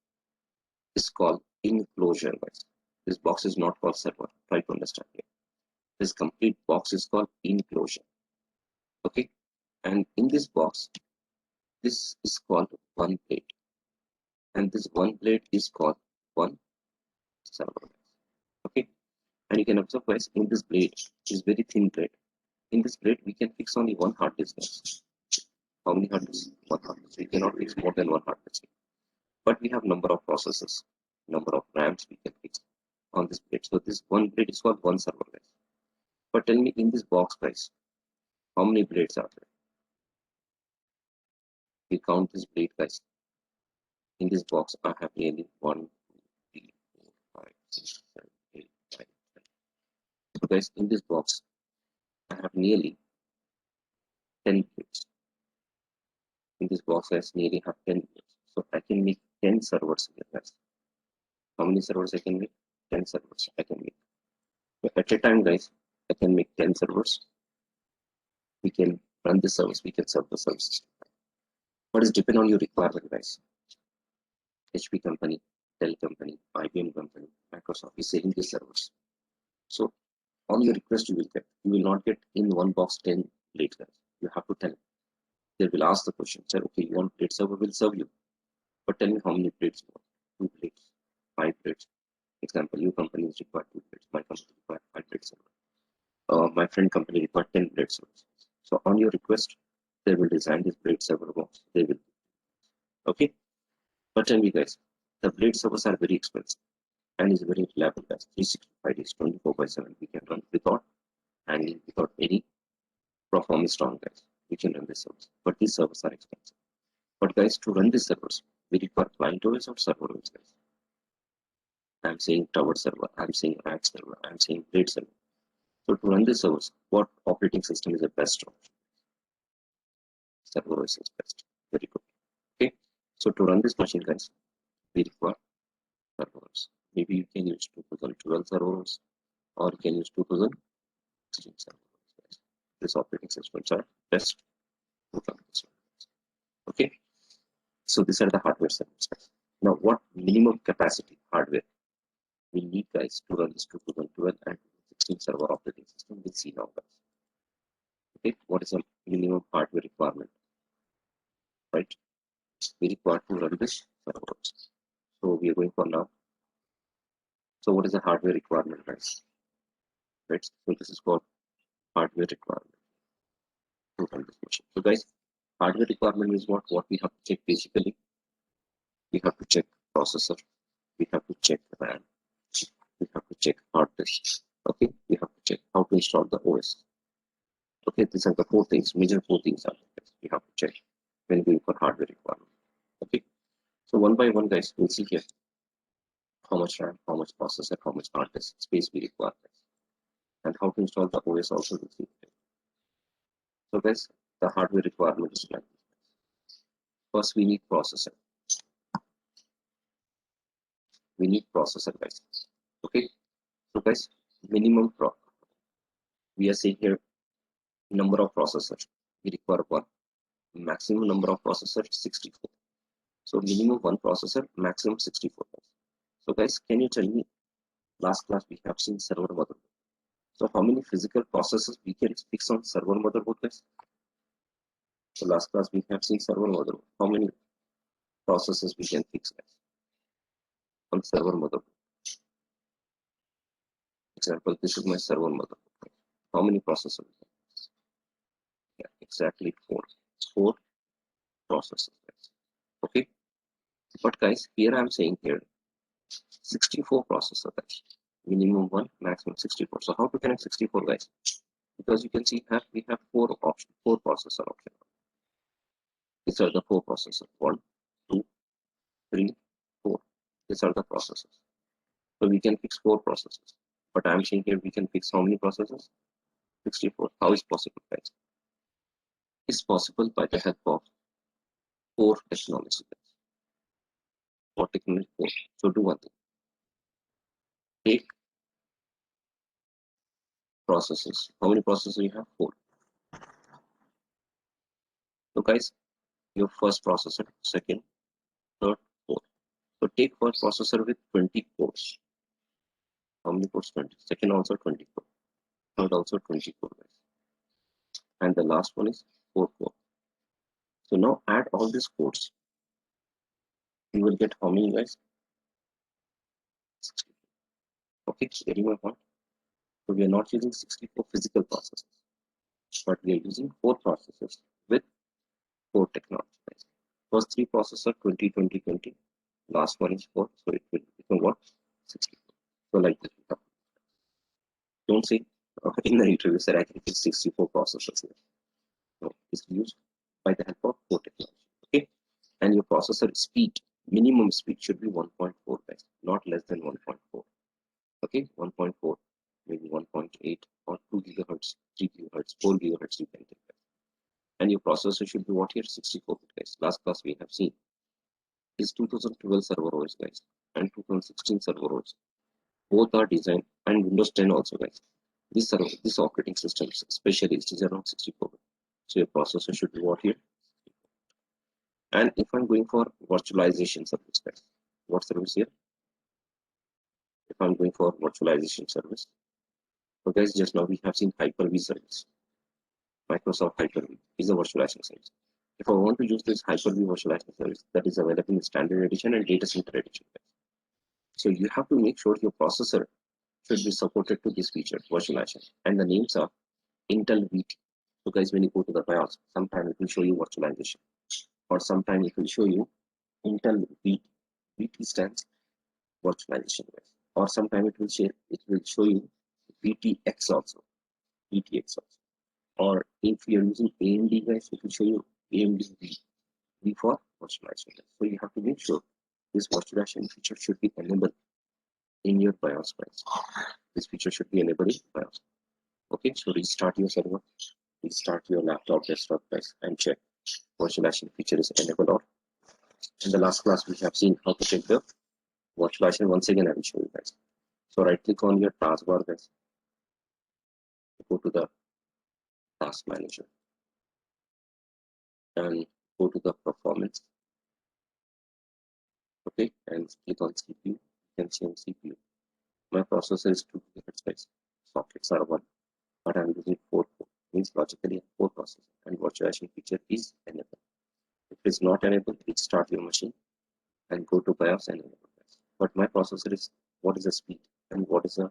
is called enclosure, guys. This box is not called server. Try to understand here. This complete box is called enclosure. Okay, and in this box, This is called one plate, and this one plate is called one server. Okay, and you can observe guys, in this blade is very thin blade. In this blade, we can fix only one hard disk. Guys. How many hard disks? One hard disk. We cannot fix more than one hard disk. But we have number of processors, number of RAMs we can fix on this blade. So this one blade is called one server, guys. But tell me, in this box, guys, how many blades are there? We count this blade, guys. In this box, I have nearly 1, 2, 3, 4, 5, 6, 7, 8, 9, 10. So guys, in this box, I have nearly 10 blades. In this box, guys, nearly have 10 blades. So I can make 10 servers here, guys. How many servers I can make? 10 servers I can make. So at a time, guys, I can make 10 servers. We can run the service, we can serve the service. But it's depend on your requirement, guys. HP company, Dell company, IBM company, Microsoft is selling these servers. So on your request, you will get. You will not get in one box 10 blades, guys. You have to tell them. They will ask the question, sir, okay, you want blade server, will serve you. But tell me how many blades you want. 2 blades, 5 blades. Example, your company is required 2 blades. My company requires 5 blades server. My friend company requires 10 blade servers. So on your request, they will design this blade server box. They will. Okay. But tell me, guys, the blade servers are very expensive and is very reliable, guys. 365 days, 24/7. We can run without hanging, without any performance down, guys. We can run this service. But these servers are expensive. But guys, to run these servers, we require client OS or server OS, guys. I'm saying tower server, I'm saying rack server, I'm saying blade server. So to run these servers, what operating system is the best option? Server OS is best. Very good. Okay. So to run this machine, guys, we require servers. Maybe you can use 2012 servers or you can use 2016 servers. This operating systems are best to run this one. Okay. So these are the hardware servers. Now, what minimum capacity hardware we need, guys, to run this 2012 and 2016 server operating system? We'll see now, guys. Okay, what is the minimum hardware requirement? Right, we require to run this servers. So we are going for now. So what is the hardware requirement, guys? Right, so this is called hardware requirement to run this machine. So guys, hardware requirement is what we have to check. Basically, we have to check processor, we have to check RAM, we have to check hard disk. Okay, we have to check how to install the OS. Okay, these are the 4 things, major 4 things are there. We have to check when going for hardware requirement. Okay, so one by one, guys, we'll see here how much RAM, how much processor, how much hard disk space we require, guys, and how to install the OS also we'll see here. So guys, the hardware requirement is like this. First, we need processor. We need processor, guys. Okay, so guys, minimum we are saying here number of processors we require one. Maximum number of processors 64. So minimum one processor, maximum 64. So guys, can you tell me, last class we have seen server motherboard. So how many physical processors we can fix on server motherboard, guys? So last class we have seen server motherboard. How many processors we can fix, guys, on server motherboard? Example, this is my server motherboard. How many processors? Yeah, exactly 4. 4 processors, guys. Okay, but guys, here I'm saying here 64 processor, guys. Minimum one, maximum 64. So how to connect 64, guys? Because you can see we have 4 options, 4 processor option. These are the 4 processors. 1, 2, 3, 4. These are the processors. So we can fix 4 processors. But I'm saying here we can fix how many processors? 64. How is possible, guys? It's possible by the help of 4 technology. What technology? 4. So do one thing. Take processors. How many processors you have? 4. So guys, your first processor, second, third, fourth. So take first processor with 20 cores. How many cores? 20. Second also 24. Third also 24, guys. And the last one is 4 core. So now add all these codes. You will get how many guys? 64. Okay, getting my point. So we are not using 64 physical processors, but we are using 4 processors with 4 technology guys. First 3 processor 20 20 20. Last one is 4, so it will become what? 64. So like this. Don't say in the interview that I can use 64 processors here. No, it's used by the help of 4 technology. Okay, and your processor speed, minimum speed should be 1.4 guys, not less than 1.4. Okay, 1.4, maybe 1.8 or 2 gigahertz, 3 gigahertz, 4 gigahertz you can take that. And your processor should be what here? 64-bit guys. Last class we have seen is 2012 server OS guys and 2016 server OS. Both are designed, and Windows 10 also guys. This operating systems especially is around 64-bit. So your processor should be what here? And if I'm going for virtualization service guys, what service here? If I'm going for virtualization service, so guys, just now we have seen Hyper-V service. Microsoft Hyper-V is a virtualization service. If I want to use this Hyper-V virtualization service, that is available in standard edition and data center edition. So you have to make sure your processor should be supported to this feature, virtualization. And the names are Intel VT. So guys, when you go to the BIOS, sometimes it will show you virtualization, or sometimes it will show you Intel VT. VT stands virtualization, guys. Or sometimes it will show you VTX also. VTX also. Or if you're using AMD guys, it will show you AMD V for virtualization. So you have to make sure this virtualization feature should be enabled in your BIOS guys. This feature should be enabled in BIOS. Okay, so restart your server, restart your laptop, desktop guys, and check virtualization feature is enabled or. In the last class we have seen how to check the virtualization. Once again I will show you guys. So right click on your taskbar guys, go to the task manager and go to the performance. Okay, and click on CPU. You can see on CPU. My processor is 2 GHz guys. Sockets are 1, but I'm using 4 core. Means logically 4 processor and virtualization feature is enabled. If it is not enabled, restart your machine and go to BIOS and enable guys. But my processor is, what is the speed and what is the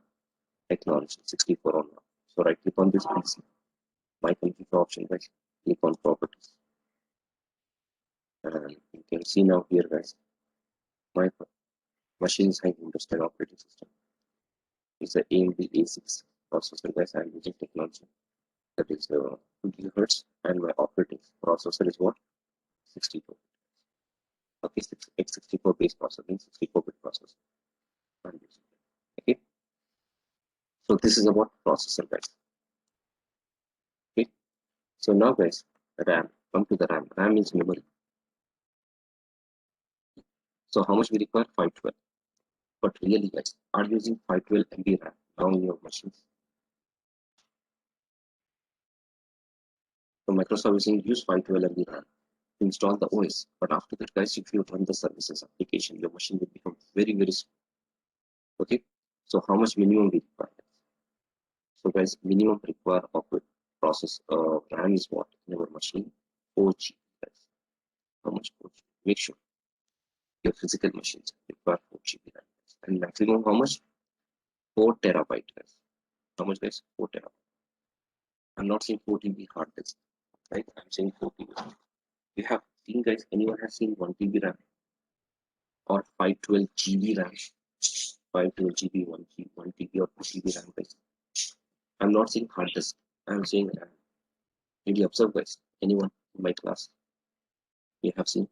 technology? 64 or not. So right click on this PC. My computer option guys. Click on properties. And you can see now here guys, my machine is having Windows 10 operating system. It's a AMD A6 processor guys. I'm using technology that is 2 GHz, and my operating processor is what? 64. Okay, x64 base processor means 64-bit processor. I'm using it. Okay, so this is about processor guys. Okay, so now guys, RAM. Come to the RAM. RAM is memory. So how much we require? 512. But really guys, are using 512 MB RAM now in your machines? So Microsoft is saying use 512 MB RAM to install the OS. But after that guys, if you run the services application, your machine will become very, very slow. Okay, so how much minimum we require? So guys, minimum require of process RAM is what in our machine? 4 GB guys. How much 4 GB? Make sure your physical machines require 4 GB RAM. And maximum how much? 4 terabyte guys. How much guys? 4 terabyte. I'm not saying 4 TB hard disk, right? I'm saying 4 TB. You have seen guys, anyone has seen 1 TB RAM or 512 GB RAM? 512 GB, 1 TB or 2 TB RAM guys. I'm not saying hard disk. I'm saying RAM. Did you observe guys? Anyone in my class? You have seen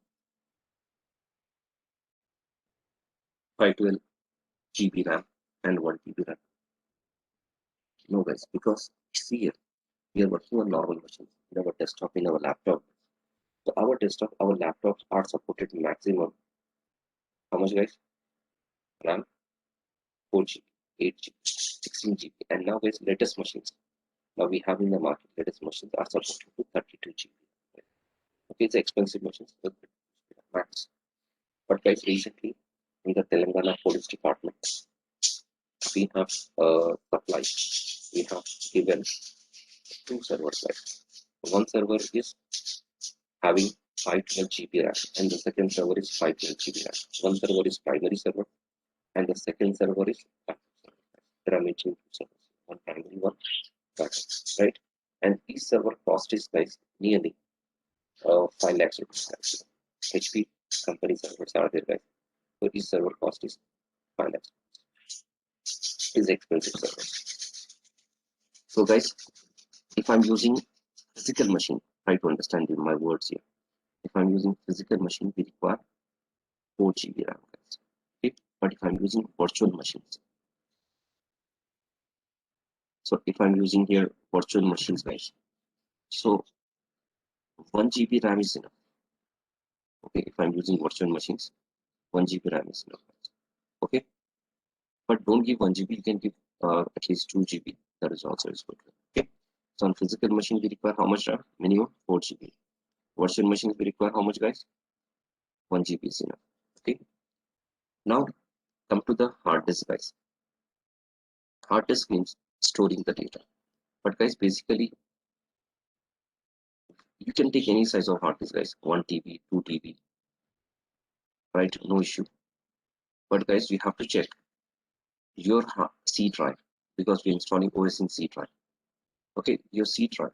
512 GB RAM and 1 TB RAM. No guys, because see here, we are working on normal machines in our desktop, in our laptop. So our desktop, our laptops are supported maximum. How much guys? RAM 4 GB, 8 GB, 16 GB. And now guys, latest machines. Now we have in the market, latest machines are supported to 32 GB. Okay, it's expensive machines, but max. But guys, recently in the Telangana Police Department, we have supplied, we have given 2 servers. Guys. One server is having 512 GB RAM and the second server is 512 GB RAM. One server is primary server and the second server is backup server. There are mentioned two servers, one primary, one backup, right? And each server cost is guys nearly 5 lakhs rupees. HP company servers are there guys. So each server cost is 5 lakhs. Is expensive servers. So guys, if I'm using physical machine, try to understand my words here. If I'm using physical machine, we require 4 GB RAM, guys. Okay, but if I'm using virtual machines, so if I'm using here virtual machines, guys, so 1 GB RAM is enough. Okay, if I'm using virtual machines, 1 GB RAM is enough, guys. Okay, but don't give 1 GB. You can give at least 2 GB. That is also is good. Okay, so on physical machine, we require how much RAM? Minimum 4 GB. Virtual machines, we require how much, guys? 1 GB is enough. Okay, now come to the hard disk, guys. Hard disk means storing the data. But guys, basically, you can take any size of hard disk, guys. 1 TB, 2 TB, right? No issue. But guys, you have to check your C drive because we're installing OS in C drive. Okay, your C drive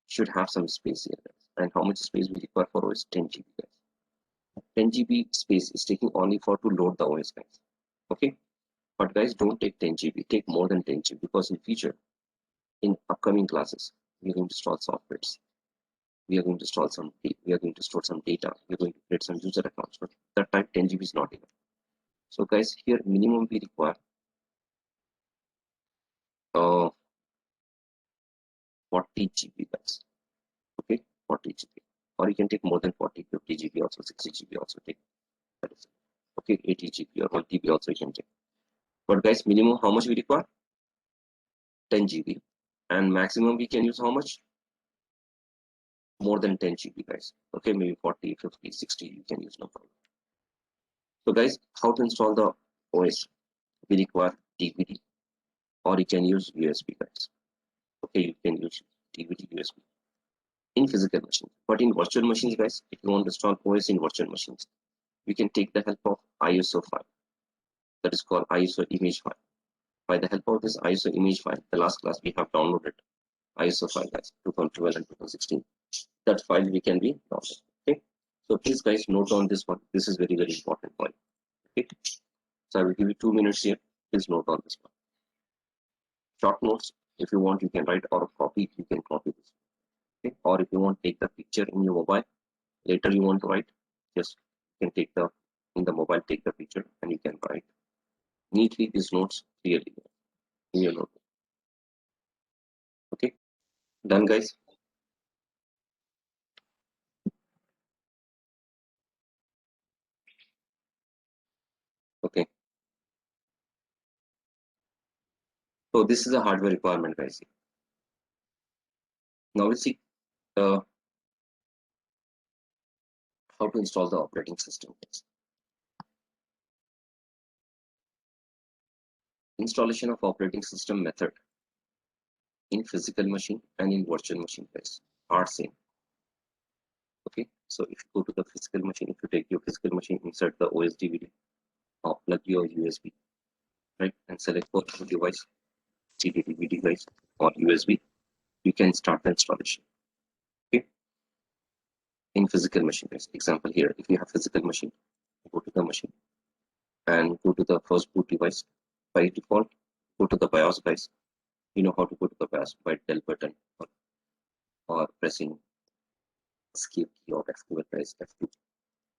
should have some space here, guys. And how much space we require for OS? 10 GB, guys. 10 GB space is taking only for to load the OS, guys. Okay, but guys, don't take 10 GB. Take more than 10 GB because in future, in upcoming classes, we're going to install softwares. We are going to store some data. We're going to create some user accounts. But that time 10 GB is not enough. So guys, here minimum we require 40 GB, guys. Okay, 40 GB. Or you can take more than 40, 50 GB also, 60 GB also take. That is okay, 80 GB or 1 TB also you can take. But guys, minimum how much we require? 10 GB. And maximum we can use how much? More than 10 GB, guys. Okay, maybe 40, 50, 60 you can use, no problem. So guys, how to install the OS? We require DVD or you can use USB, guys. Okay, you can use DVD, USB in physical machines. But in virtual machines, guys, if you want to install OS in virtual machines, we can take the help of ISO file. That is called ISO image file. By the help of this ISO image file, the last class we have downloaded ISO file, guys, 2012 and 2016. That file we can be downloaded. Okay, so please, guys, note on this one. This is very, very important point. Okay, so I will give you 2 minutes here. Please note on this one. Short notes, if you want, you can write or copy. You can copy this. Okay, or if you want, take the picture in your mobile. Later you want to write, just you can take the in the mobile, take the picture, and you can write neatly these notes clearly in your notebook. Okay, done, guys. Okay, so this is a hardware requirement, guys. Now we see uh, how to install the operating system. Guys. Installation of operating system method in physical machine and in virtual machine, guys, are same. Okay, so if you go to the physical machine, if you take your physical machine, insert the OS DVD, or plug your USB, right, and select for device, CD, DVD device, or USB, you can start the installation. Okay, in physical machine, guys. Example here, if you have physical machine, go to the machine and go to the first boot device. By default, go to the BIOS, guys. You know how to go to the BIOS by del button or pressing escape key or F2 press F2.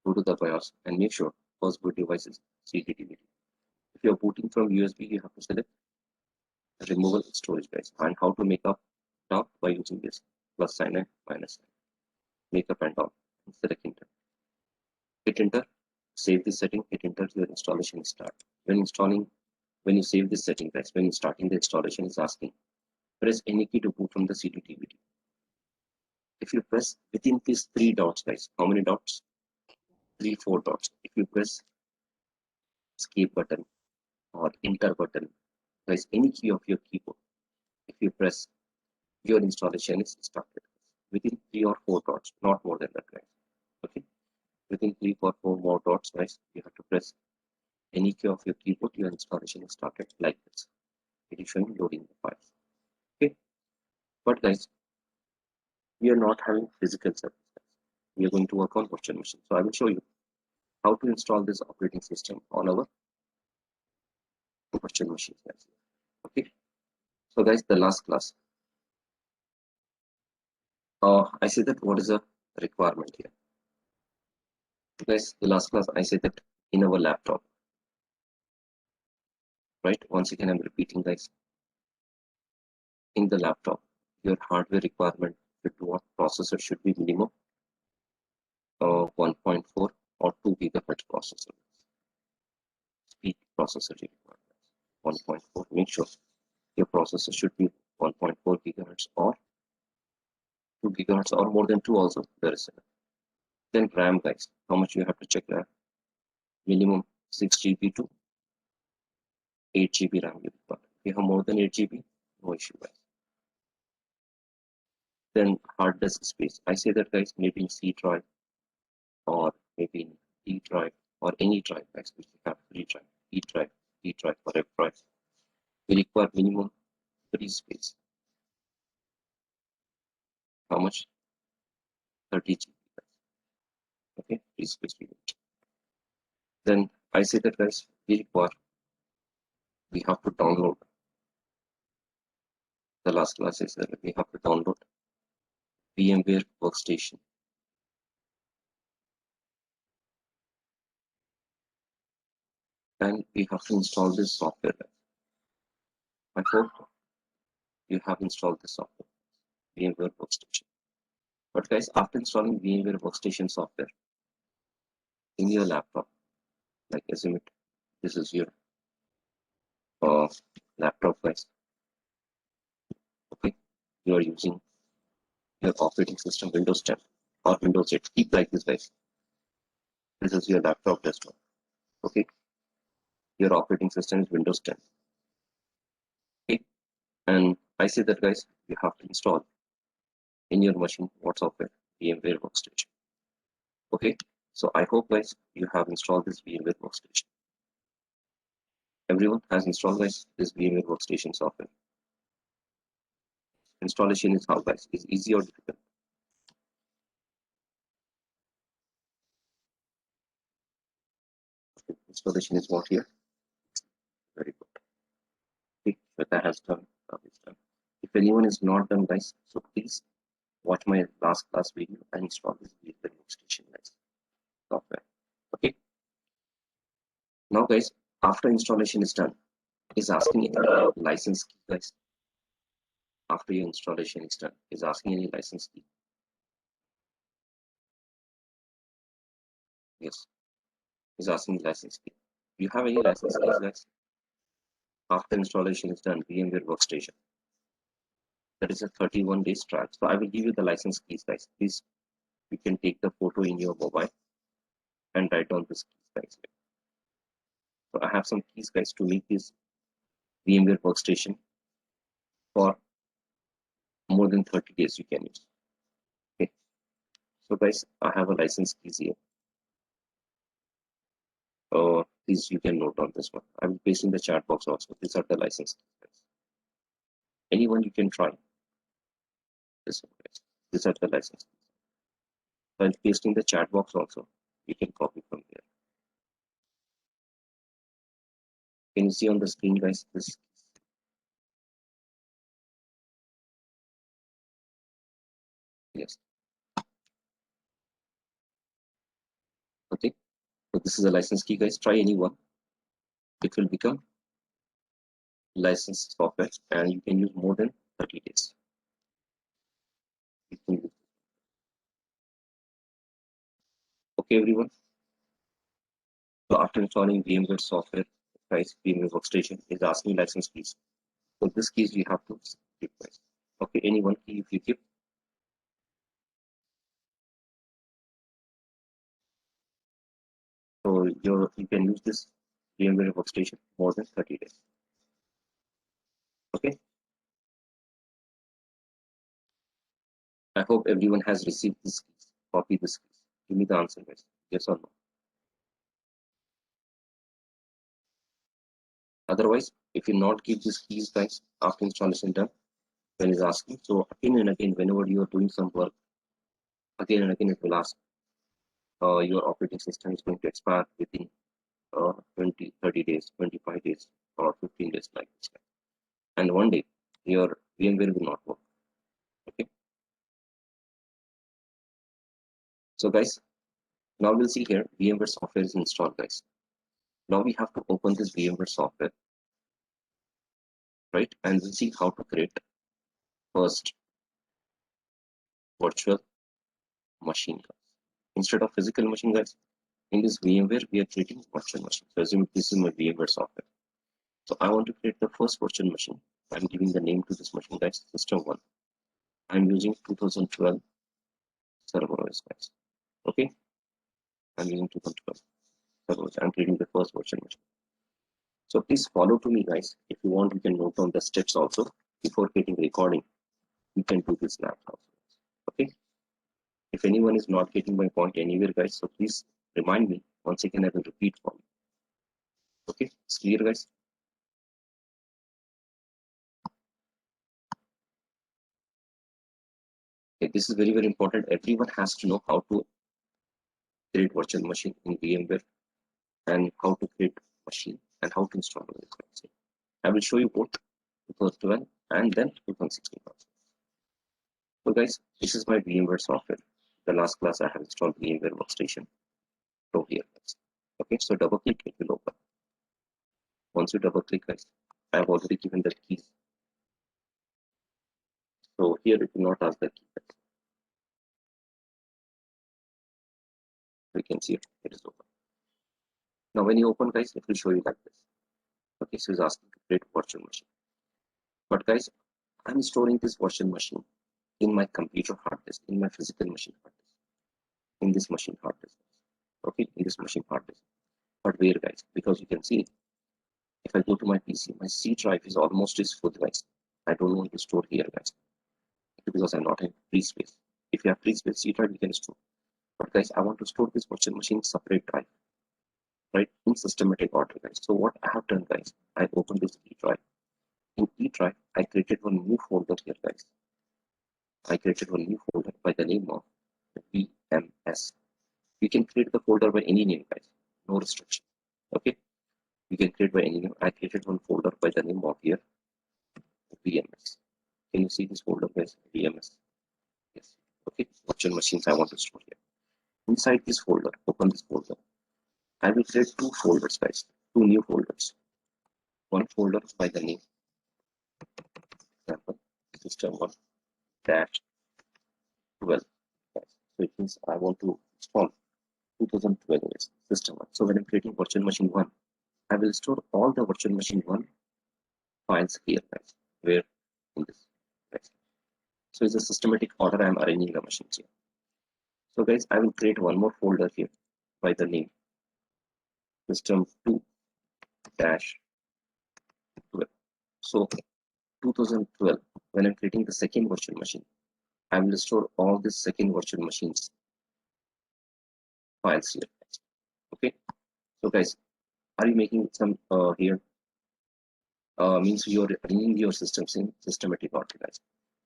Go to the BIOS and make sure first boot device is CD DVD. If you are booting from USB, you have to select removal storage, guys. And how to make up now by using this plus sign and minus sign. Make up and down and select enter. Hit enter, save this setting, hit enter, your installation start. When you save this setting, guys, when you're starting the installation, it's asking press any key to boot from the CD DVD. If you press within these 3 dots, guys, how many dots? 3, 4 dots. If you press escape button or enter button, guys, any key of your keyboard, if you press, your installation is started. within 3 or 4 dots, not more than that, guys. Okay, within 3 or 4 more dots, guys, you have to press any key of your keyboard. Your installation is started like this. It is showing loading the files. Okay, but guys, we are not having physical service. We are going to work on virtual machine. So I will show you how to install this operating system on our virtual machine, guys. Okay, so guys, the last class, I said that what is a requirement here. Guys, the last class I said that in our laptop, right? Once again, I'm repeating, guys. In the laptop, your hardware requirement with what processor should be minimum 1.4 or 2 gigahertz processor. Speed processor requirements 1.4. Make sure your processor should be 1.4 gigahertz or 2 gigahertz or more than 2 also. There is enough. Then RAM, guys. How much you have to check RAM? Minimum 6 GB to 8 GB RAM you require. If you have more than 8 GB, no issue, guys. Then hard disk space. I say that, guys, maybe in C drive or maybe in D drive or any drive, guys, which you have 3 drive, E drive, or F drive. We require minimum 3 space. How much? 30 GB. Okay, 3 space we need. Then I say that, guys, we have to download. The last class is that we have to download VMware workstation. And we have to install this software. I hope you have installed this software, VMware workstation. But guys, after installing VMware workstation software in your laptop, like assume it, this is your laptop, guys. Okay, you are using your operating system Windows 10 or Windows 8. Keep like this, guys. This is your laptop desktop. Okay, your operating system is Windows 10. Okay, and I say that, guys, you have to install in your machine what software? VMware workstation. Okay, so I hope, guys, you have installed this VMware workstation. Everyone has installed, guys, this VMware workstation software. Installation is how, guys? Is easy or difficult? Okay, installation is what here? Very good. Okay, Shweta has done. Done. If anyone is not done, guys, so please watch my last class video and install this VMware workstation, guys, software. Okay. Now, guys, after installation is done, it is asking any license key, guys. After your installation is done, is asking any license key. Yes, is asking license key. Do you have any license keys, guys? After installation is done, VMware workstation. That is a 31 days trial. So I will give you the license keys, guys. Please, you can take the photo in your mobile and write down this keys, guys. So I have some keys, guys, to make this VMware workstation for more than 30 days you can use. Okay. So guys, I have a license keys here. Please, you can note on this one. I will paste in the chat box also. These are the license keys, guys. Anyone you can try this one, guys. These are the license keys. So I'll paste in the chat box also. You can copy from there. Can you see on the screen, guys? This. Yes. Okay. So this is a license key, guys. Try any one. It will become licensed software and you can use more than 30 days. Okay, everyone. So after installing VMware software, guys, VMware workstation is asking license keys. So this keys you have to keep, guys. Okay, any one key if you keep. So you can use this VMware workstation more than 30 days. Okay. I hope everyone has received this keys. Copy this keys. Give me the answer, guys. Yes or no? Otherwise, if you not give these keys, guys, after installation done, when it's asking, so again and again, whenever you are doing some work, again and again it will ask, your operating system is going to expire within 20, 30 days, 25 days, or 15 days like this. And one day, your VMware will not work. Okay. So guys, now we'll see here, VMware software is installed, guys. Now we have to open this VMware software, right? And we'll see how to create first virtual machine, guys. Instead of physical machine, guys, in this VMware, we are creating virtual machine. So assume this is my VMware software. So I want to create the first virtual machine. I'm giving the name to this machine, guys, system 1. I'm using 2012 server OS, guys. Okay, I'm using 2012 server OS. I'm creating the first virtual machine. So please follow to me, guys. If you want, you can note down the steps also. Before getting recording, you can do this lab also. Okay. If anyone is not getting my point anywhere, guys, so please remind me. Once again, I will repeat for you. Okay, it's clear, guys. Okay, this is very, very important. Everyone has to know how to create virtual machine in VMware and how to create machine and how to install it. I will show you both 2012 and then 2016 also. So guys, this is my VMware software. The last class I have installed VMware workstation. So here, guys. Okay, so double click, it will open. Once you double click, guys, I have already given the keys. So here it will not ask the key. We can see it is open. Now when you open, guys, it will show you like this. Okay, so it's asking to create virtual machine. But guys, I'm storing this virtual machine in my computer hard disk, in my physical machine hard disk, in this machine hard disk. Okay, in this machine hard disk. But where, guys? Because you can see, if I go to my PC, my C drive is almost full, guys. I don't want to store here, guys, because I'm not in free space. If you have free space C drive, you can store. But guys, I want to store this virtual machine separate drive, right, in systematic order, guys. So what I have done, guys, I opened this E drive. In E drive, I created one new folder here, guys. I created one new folder by the name of VMS. You can create the folder by any name, guys. No restriction. Okay. You can create by any name. I created one folder by the name of here VMS. Can you see this folder, guys? VMS. Yes. Okay. Virtual machines I want to store here. Inside this folder, open this folder. I will create two folders, guys. Two new folders. One folder by the name, example, system 1 dash 12. Guys. So it means I want to install 2012 system 1. So when I'm creating virtual machine 1, I will store all the virtual machine 1 files here, guys. Where in this, guys. So it's a systematic order I'm arranging the machines here. So guys, I will create one more folder here by the name system 2 dash 12. So 2012, when I'm creating the second virtual machine, I will store all the second virtual machines files here. Okay. So guys, are you making some here? Means you're arranging your systems in systematic order, guys.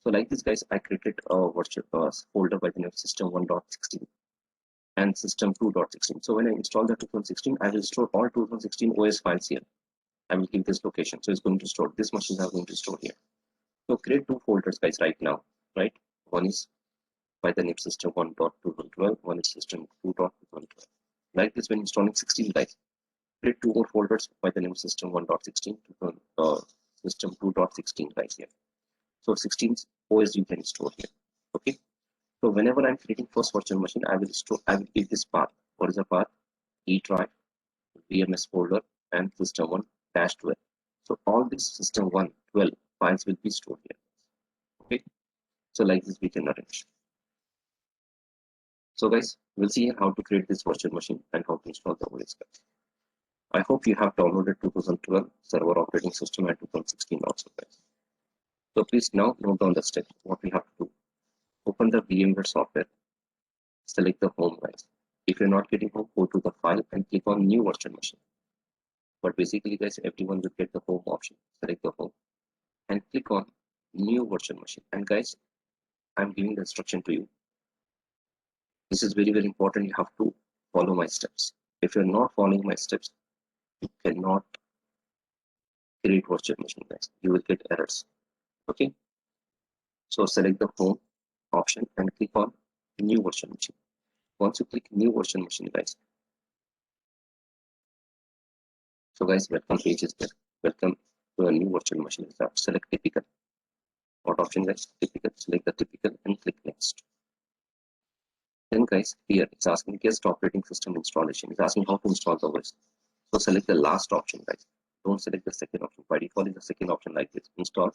So like this, guys, I created a virtual folder by the name of system 1.16 and system 2.16. So when I install the 2016, I will store all 2016 OS files here. I will give this location. So it's going to store, this machines are going to store here. So create two folders, guys, right now, right? One is by the name system 1.2012, one is system 2.2012. Like this, when installing 16, guys, create two more folders by the name system 1.16 to system 2.16, guys, here. So 16 OS you can store here. Okay. So whenever I'm creating first virtual machine, I will give this path. What is the path? E drive, VMS folder, and system 1 dash 12. So all this system 1 12 files will be stored here. Okay. So like this we can arrange. So guys, we'll see how to create this virtual machine and how to install the OS, guys. I hope you have downloaded 2012 server operating system and 2016 also, guys. So please now note down the steps what we have to do. open the VMware software, select the home guys. If you're not getting home, go to the file and click on new virtual machine. But basically guys, everyone will get the home option. Select the home and click on new virtual machine. And guys, I'm giving the instruction to you. This is very, very important. You have to follow my steps. If you're not following my steps, you cannot create virtual machine guys. You will get errors. Okay. So select the home option and click on new virtual machine. Once you click new virtual machine guys, so guys, welcome page is there. Welcome to a new virtual machine. Select typical. What option guys? Typical. Select the typical and click next. Then guys, here it's asking guest operating system installation. It's asking how to install the OS. So select the last option guys. Don't select the second option. By default is the second option like this. Install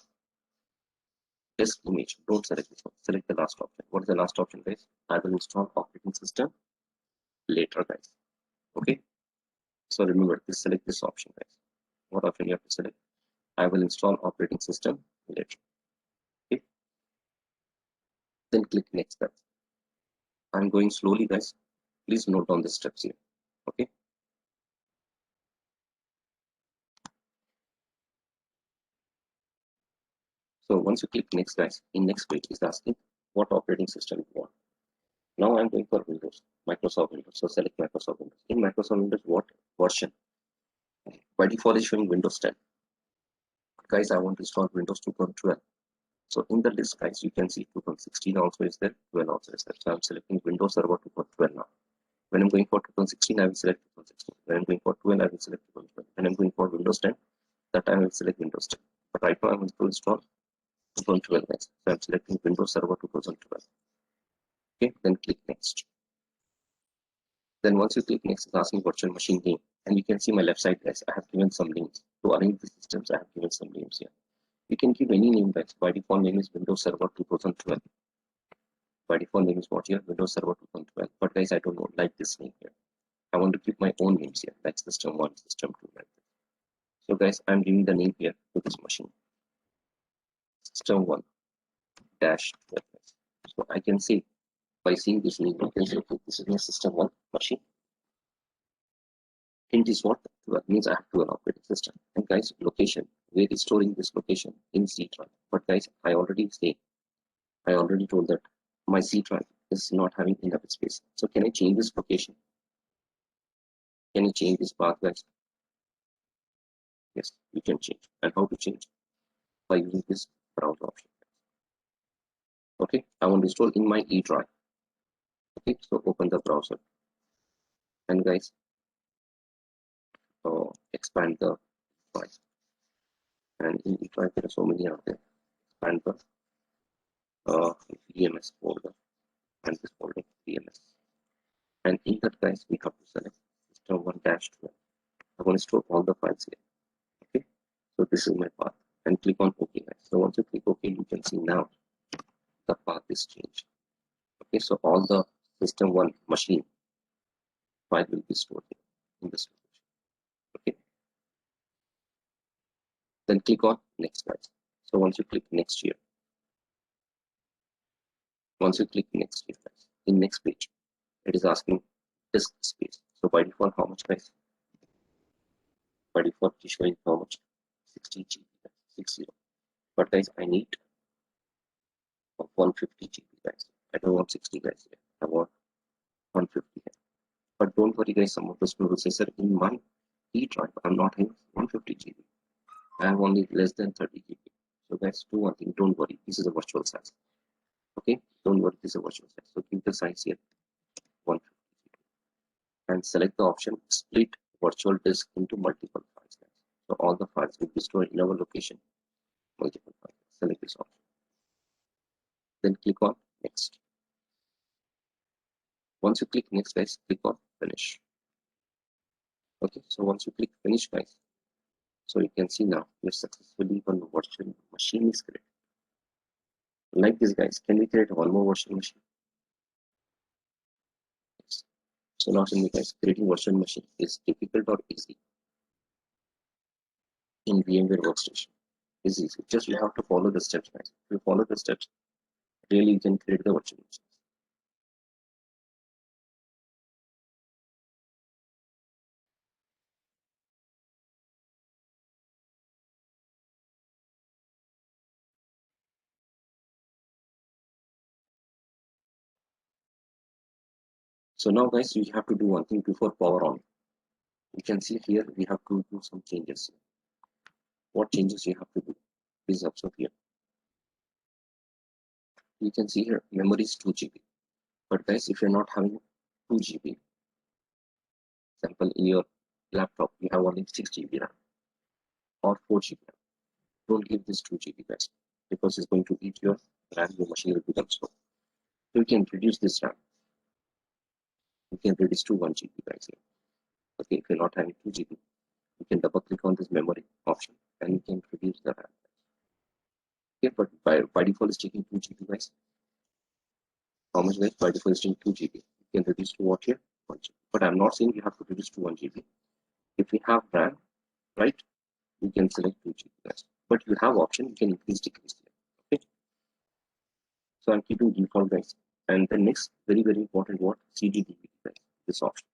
disk image. Don't select this one. Select the last option. What is the last option guys? I will install operating system later guys. Okay. So remember, select this option guys. What option you have to select? I will install operating system later. Okay. Then click next guys. I'm going slowly guys. Please note down the steps here. Okay. So once you click next guys, in next page is asking what operating system you want. Now I'm going for Windows, Microsoft Windows. So select Microsoft Windows. In Microsoft Windows, what version? By default is showing Windows 10. Guys, I want to install Windows 2.12. So in the list guys, you can see 2016 also is there, 12 also is there. So I'm selecting Windows Server 2.12 now. When I'm going for 2016, I will select 2016. When I'm going for 12, I will select 2012. When I'm going for Windows 10, that time I will select Windows 10. But right now I'm going to install 2012 guys. So I'm selecting Windows Server 2012. Okay, then click next. Then once you click next, it's asking virtual machine name. And you can see my left side guys, I have given some names. To arrange the systems, I have given some names here. You can give any name guys. By default name is Windows Server 2012. By default name is what here? Windows Server 2012. But guys, I don't know, like this name here. I want to keep my own names here, like system 1, system 2, like this. So guys, I'm giving the name here to this machine. System 1 dash 12. So I can say, by seeing this name, I can say, okay, this is my system 1 machine. Hint is what? 12 means I have 12 operating system. And guys, location, where is storing this location? In C drive. But guys, I already told that my C drive is not having enough space. So can I change this location? Can you change this path guys? Yes, you can change. And how to change? By using this browse option. Okay, I want to install in my E drive. Okay, so open the browser. And guys, expand the drive. And in E drive, there are so many out there. Expand the VMS folder and this folder VMS. And in that guys, we have to select system 1-12. I want to store all the files here. Okay, so this is my path. And click on OK guys. So once you click OK, you can see now the path is changed. Okay, so all the system 1 machine file will be stored here in this location. Okay. Then click on next guys. So once you click next here, guys, in next page, it is asking disk space. So by default, how much guys? By default, it is showing how much? 60 GB, 60. But guys, I need 150 GB guys. I don't want 60 guys here. I want 150 here. But don't worry guys, some of the people will say, sir, in my E drive, I'm not having 150 GB. I have only less than 30 GB. So guys, do one thing, don't worry. This is a virtual size. Okay, don't worry, this is a virtual size. So keep the size here 150 and select the option split virtual disk into multiple files. So all the files will be stored in our location, multiple files. Select this option. Then click on next. Once you click next, guys, click on finish. Okay, so once you click finish, guys, so you can see now you're successfully one virtual machine is created. Like this, guys, can we create one more virtual machine? Yes. So now tell me guys, creating virtual machine is difficult or easy? In VMware workstation is easy. Just you have to follow the steps, guys. If you follow the steps, really you can create the virtual machines. So now guys, you have to do one thing before power on. You can see here we have to do some changes. What changes you have to do? Please observe here. You can see here memory is 2 GB. But guys, if you're not having 2 GB, example in your laptop you have only 6 GB RAM or 4 GB RAM. Don't give this 2 GB guys, because it's going to eat your RAM, your machine will become slow. So you can reduce this RAM. You can reduce to 1 GB guys here. Okay, if you're not having 2 GB, you can double click on this memory option and you can reduce the RAM. Okay, but by default it's taking 2 GB guys. How much guys? By default it's taking 2 GB. You can reduce to what here? 1 GB. But I'm not saying you have to reduce to 1 GB. If we have RAM, right, you can select 2 GB guys. But you have option, you can increase, decrease here. Okay. So I'm keeping default guys. And the next very important what? CD DVD guys. This option.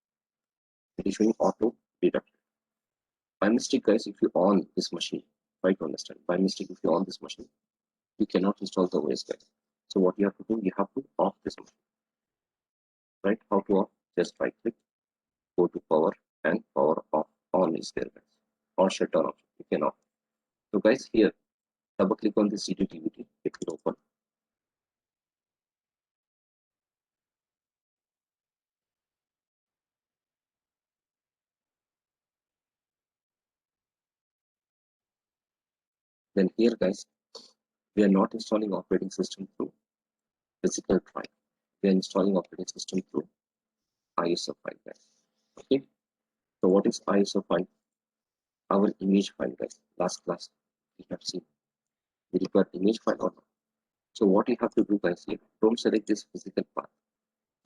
It is showing auto data. By mistake guys, if you on this machine, try to understand. By mistake, if you on this machine, you cannot install the OS guys. So what you have to do, you have to off this machine. Right? How to off? Just right click, go to power, and power off. On is there guys. Or shutdown option. You can off. So guys, here double click on the CD DVD. It will open. Then here guys, we are not installing operating system through physical drive. We are installing operating system through ISO file guys. Okay. So what is ISO file? Our image file guys. Last class we have seen. We require image file or not. So what you have to do guys here, don't select this physical path.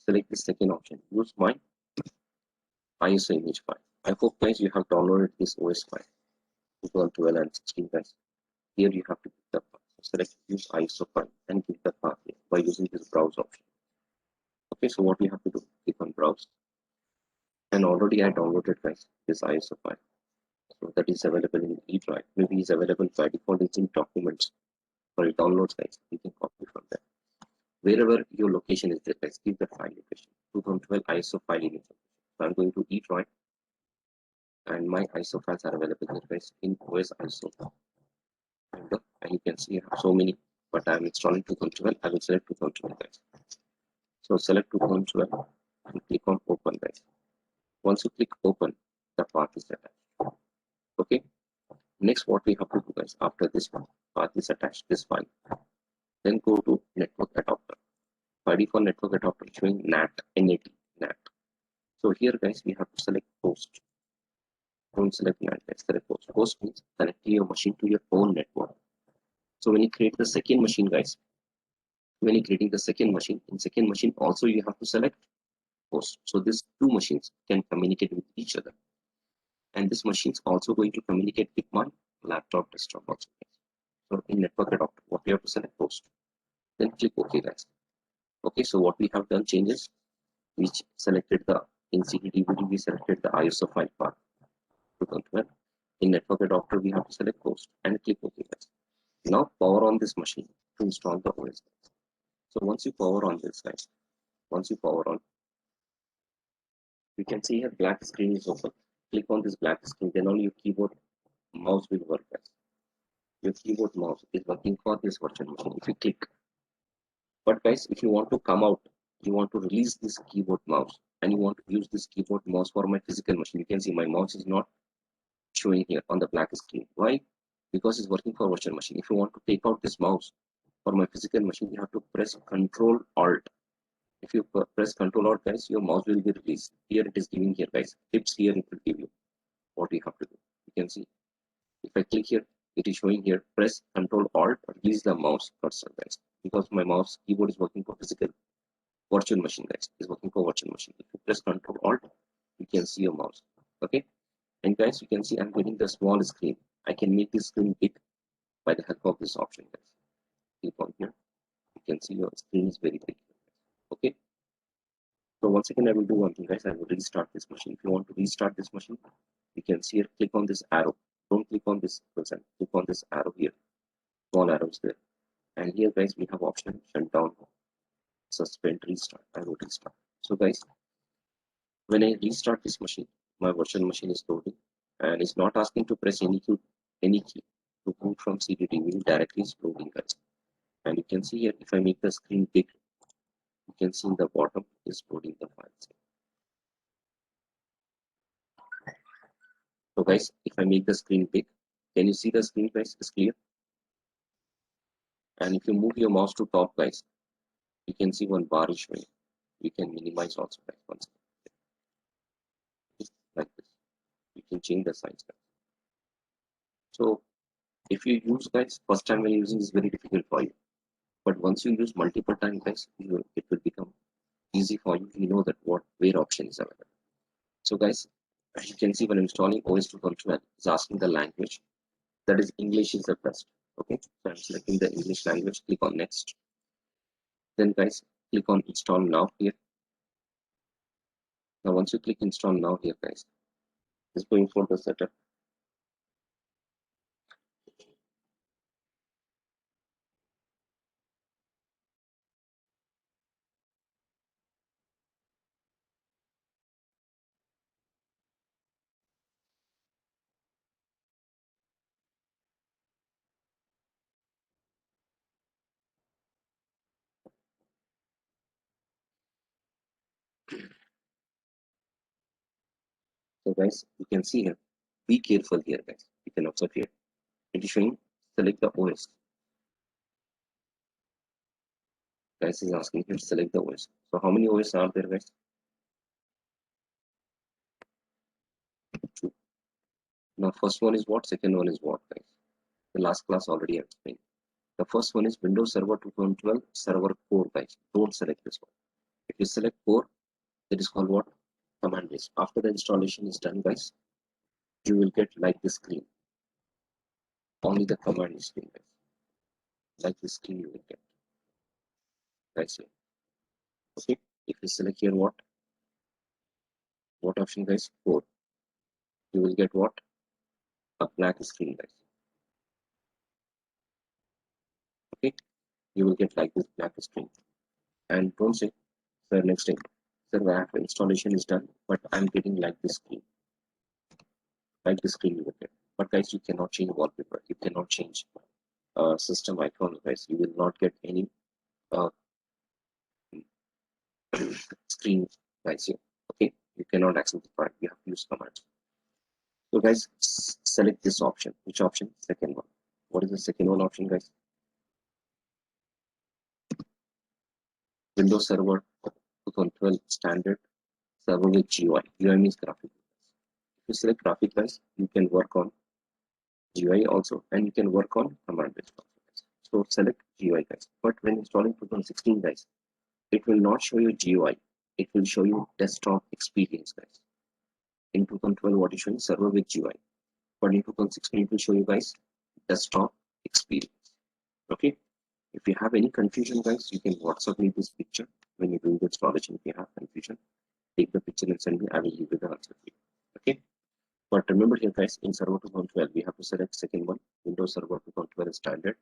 Select the second option. Use my ISO image file. I hope guys you have downloaded this OS file. 2012 and 16 guys. Here you have to pick the path. So select use ISO file and give the path here by using this browse option. Okay, so what we have to do, click on browse. And already I downloaded guys this ISO file. So that is available in E drive. Maybe it's available by default it's in documents. For downloads guys, you can copy from there. Wherever your location is there, guys, give the file location. 2012 ISO file image. So I'm going to E drive and my ISO files are available here guys in OS ISO window, and you can see I have so many, but I'm installing 2012. I will select 2012 guys. So select 2012 and click on open guys. Once you click open, the path is attached. Okay. Next, what we have to do guys, after this path is attached, this file, then go to network adapter. By default, network adapter showing NAT, NAT, NAT. So here guys, we have to select host. Don't select NAT, guys, select host. Host means connecting your machine to your own network. So when you create the second machine guys, when you're creating the second machine, in second machine also you have to select host. So these two machines can communicate with each other. And this machine is also going to communicate with my laptop desktop also. So in network adapter, what we have to select host. Then click OK guys. Okay, so what we have done changes, we selected the in CD DVD, we selected the ISO file path 2012. In network adapter, we have to select host and click OK guys. Now power on this machine to install the OS. So once you power on this guys, once you power on, you can see here black screen is open. Click on this black screen, then only your keyboard mouse will work guys. Your keyboard mouse is working for this virtual machine if you click. But guys, if you want to come out, you want to release this keyboard mouse and you want to use this keyboard mouse for my physical machine, you can see my mouse is not showing here on the black screen. Why? Because it's working for virtual machine. If you want to take out this mouse for my physical machine, you have to press Control Alt. If you press Control Alt guys, your mouse will be released. Here it is giving here guys. Tips here it will give you what you have to do. You can see. If I click here, it is showing here press Control Alt, release the mouse cursor guys. Because my mouse keyboard is working for physical virtual machine guys. Is working for virtual machine. If you press Control Alt, you can see your mouse. Okay. And guys, you can see I'm getting the small screen. I can make this screen big by the help of this option guys. Click on here. You can see your screen is very big. Okay. So once again, I will do one thing, guys. I will restart this machine. If you want to restart this machine, you can see here, click on this arrow. Don't click on this person. Click on this arrow here. Small arrows there. And here, guys, we have option shut down, suspend, restart. I will restart. So, guys, when I restart this machine, my virtual machine is loading, and it's not asking to press any key to boot from CDD. Will directly is loading, guys. And you can see here, if I make the screen big, you can see in the bottom is loading the files. So guys, if I make the screen big, can you see the screen, guys? Is clear. And if you move your mouse to top, guys, you can see one bar is showing. You can minimize also, guys, once like this. You can change the size, guys. So if you use, guys, first time when using is very difficult for you. But once you use multiple times, guys, it will become easy for you. You know that where option is available. So guys, as you can see, when installing OS 2012, it's asking the language. That is English is the best. Okay, so I'm selecting the English language. Click on next. Then guys, click on install now here. Now once you click install now here, guys, it's going for the setup. So guys, you can see here. Be careful here, guys. You can observe here. It is showing select the OS. Guys is asking here select the OS. So how many OS are there, guys? 2. Now first one is what? Second one is what, guys? The last class already explained. The first one is Windows Server 2012 Server Core, guys. Don't select this one. If you select Core, that is called what? Command base. After the installation is done, guys, you will get like this screen. Only the command screen, guys. Like this screen you will get. Guys here. Okay. If you select here what option, guys? Core. You will get what? A black screen, guys. Okay. You will get like this black screen. And don't say, sir, next time, sir, the installation is done, but I'm getting like this screen. Like this screen you will get. But guys, you cannot change wallpaper. You cannot change system icon, guys. You will not get any uh, screen, guys here. Okay. You cannot access the file. You have to use commands. So guys, select this option. Which option? Second one. What is the second one option, guys? Windows Server 2012 standard server with GUI. GUI means graphic. If you select graphic, guys, you can work on GUI also, and you can work on command based also, guys. So select GUI, guys. But when installing 2016, guys, it will not show you GUI. It will show you desktop experience, guys. In 2012, what is showing server with GUI. But in 2016, it will show you guys desktop experience. Okay. If you have any confusion, guys, you can WhatsApp me this picture when you're doing the installation. If you have confusion, take the picture and send me. I will give you the answer for you. Okay. But remember here, guys, in Server 2012, we have to select second one, Windows Server 2012 standard,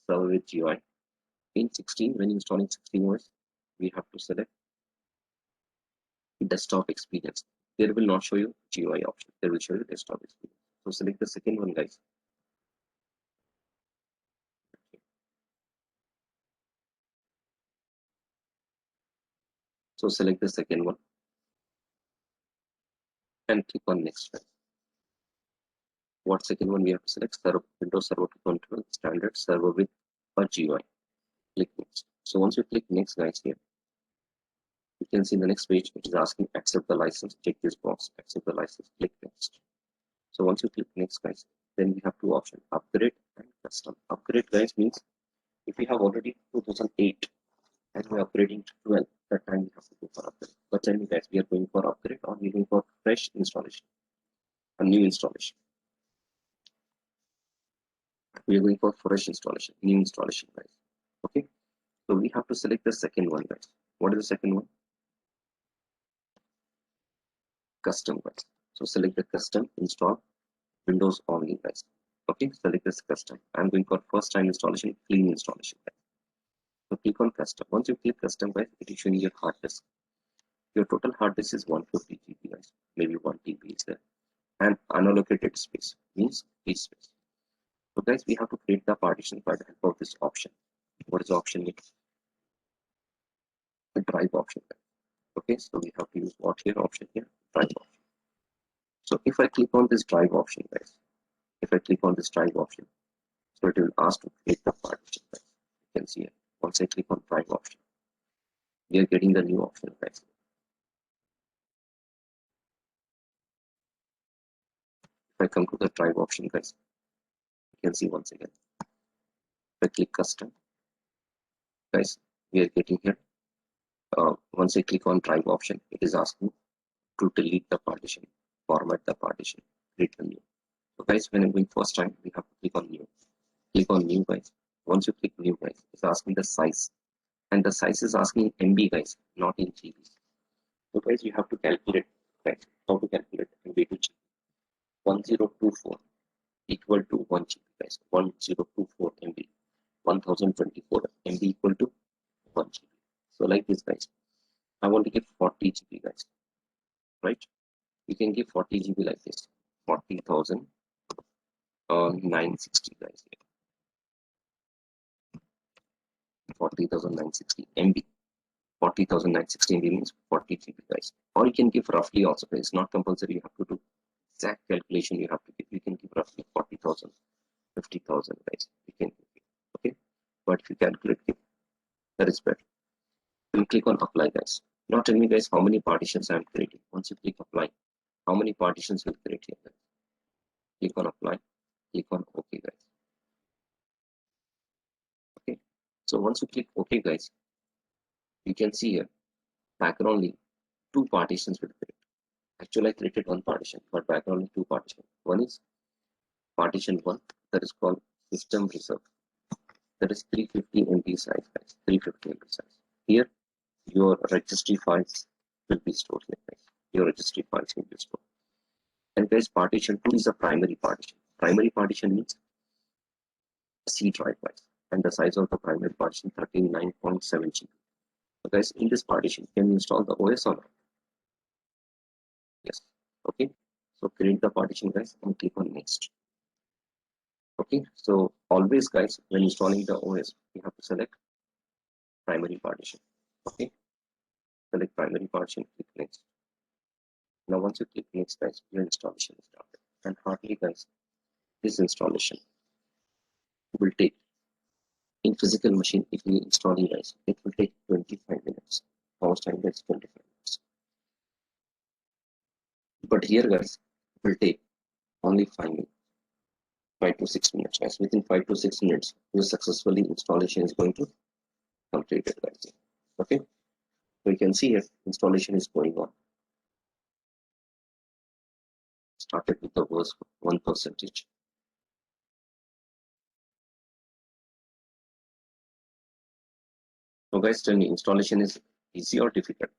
server with GUI. In 16, when installing 16 OS, we have to select desktop experience. There will not show you GUI option. There will show you desktop experience. So select the second one, guys. So select the second one and click on next, guys. What second one we have to select? Server, Windows Server 2012 standard server with a GUI. Click next. So once you click next, guys, here you can see the next page which is asking accept the license. Check this box, accept the license, click next. So once you click next, guys, then we have two options, upgrade and custom. Upgrade, guys, means if you have already 2008 and we're upgrading to 12, that time we have to go for upgrade. But tell me, guys, we are going for upgrade or we're going for fresh installation, a new installation. We are going for fresh installation, new installation, guys. Okay. So we have to select the second one, guys. What is the second one? Custom, guys. So select the custom, install Windows only, guys. Okay, select this custom. I'm going for first time installation, clean installation, guys. So click on custom. Once you click custom, guys, it is showing your hard disk. Your total hard disk is 150 GB, guys. Maybe 1 TB is there. And unallocated space means free space. So guys, we have to create the partition by the help of this option. What is the option? The drive option. Okay, so we have to use what here option here? Drive option. So if I click on this drive option, guys, if I click on this drive option, so it will ask to create the partition, guys. You can see it. Once I click on drive option, we are getting the new option, guys. If I come to the drive option, guys, you can see once again. If I click custom, guys, we are getting here. Once I click on drive option, it is asking to delete the partition, format the partition, create a new. So guys, when I'm going first time, we have to click on new. Click on new, guys. Once you click new, guys, it's asking the size, and the size is asking MB, guys, not in GB. So guys, you have to calculate, guys, how to calculate MB to GB. 1024 equal to 1 GB, guys. 1024 MB, 1024 MB equal to 1 GB. So like this, guys, I want to give 40 GB, guys, right? You can give 40 GB like this, 40,960, guys. 40,960 MB. 40,960 MB means 40 GB, guys. Or you can give roughly also, guys. It's not compulsory. You have to do exact calculation. You have to give. You can give roughly 40,000, 50,000, guys. You can give it. Okay. But if you calculate it, that is better. Then click on apply, guys. Now tell me, guys, how many partitions I am creating. Once you click apply, how many partitions will create here, guys? Click on apply. Click on OK, guys. Okay. So once you click OK, guys, you can see here backgroundly 2 partitions will create. Actually, I created 1 partition, but backgroundly 2 partitions. One is partition 1, that is called system reserve. That is 350 MB size, guys. 350 MB size. Here, your registry files will be stored here, guys. Your registry files will be stored. And guys, partition 2 is a primary partition. Primary partition means C drive, guys. And the size of the primary partition 39.7 GB. So guys, in this partition, can you install the OS or not? Yes. Okay. So create the partition, guys, and click on next. Okay. So always, guys, when installing the OS, you have to select primary partition. Okay. Select primary partition, click next. Now once you click next, guys, your installation is started. And hardly, guys, this installation will take in physical machine, if you install it, guys, it will take 25 minutes. Most time, guys, 25 minutes. But here, guys, it will take only 5 minutes. 5 to 6 minutes, guys. Within 5 to 6 minutes, your successfully installation is going to complete it, guys. Okay. So you can see here installation is going on. Started with the worst 1%. So guys, tell me, installation is easy or difficult?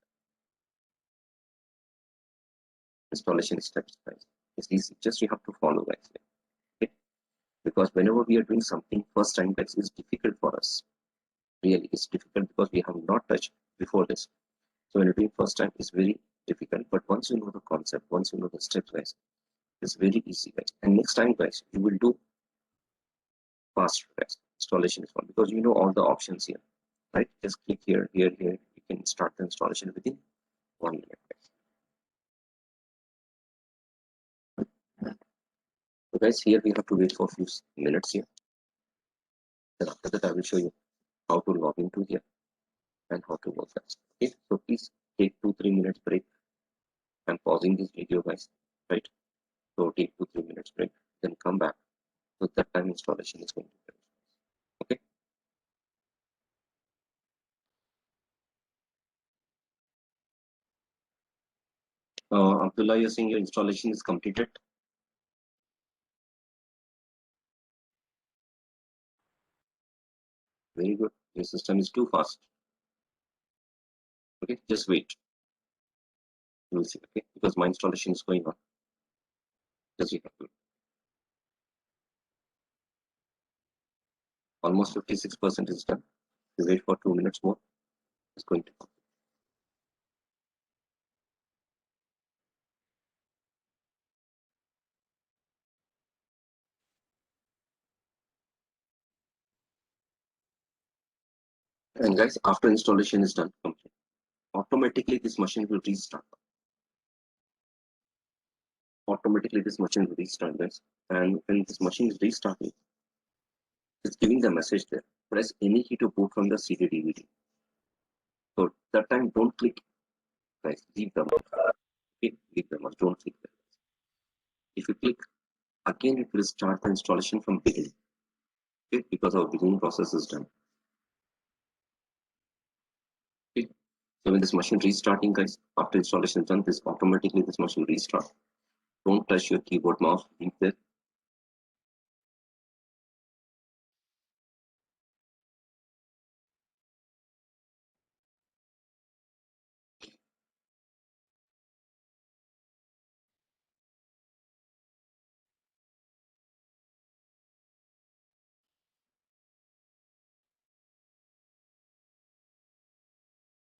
Installation steps, guys. It's easy. Just you have to follow, guys. Okay. Because whenever we are doing something first time, guys, it's difficult for us. Really, it's difficult because we have not touched before this. So when you're doing first time, it's very difficult. But once you know the concept, once you know the steps, guys, it's very easy, guys. And next time, guys, you will do faster, guys. Installation is fun because you know all the options here, right? Just click here, here, here. You can start the installation within 1 minute, guys. So guys, here we have to wait for a few minutes here. Then after that, I will show you how to log into here and how to work, guys. Okay, so please take 2-3 minutes break. I'm pausing this video, guys, right? So take 2-3 minutes break, then come back. So that time installation is going to finish. Okay. Abdullah, you're saying your installation is completed. Very good. Your system is too fast. Okay, just wait. You will see. Okay, because my installation is going on. Just you have to. Almost 56% is done. You wait for 2 minutes more. It's going to come. And guys, after installation is done complete, automatically this machine will restart. Automatically this machine will restart, guys. And when this machine is restarting, it's giving the message there. Press any key to boot from the CD DVD. So that time don't click, guys. Leave the mouse. Okay, leave the mouse. Don't click that. If you click again, it will start the installation from beginning. Okay, because our beginning process is done. Okay. So when this machine restarting, guys, after installation is done, this automatically this machine restart. Don't touch your keyboard mouse. Leave there.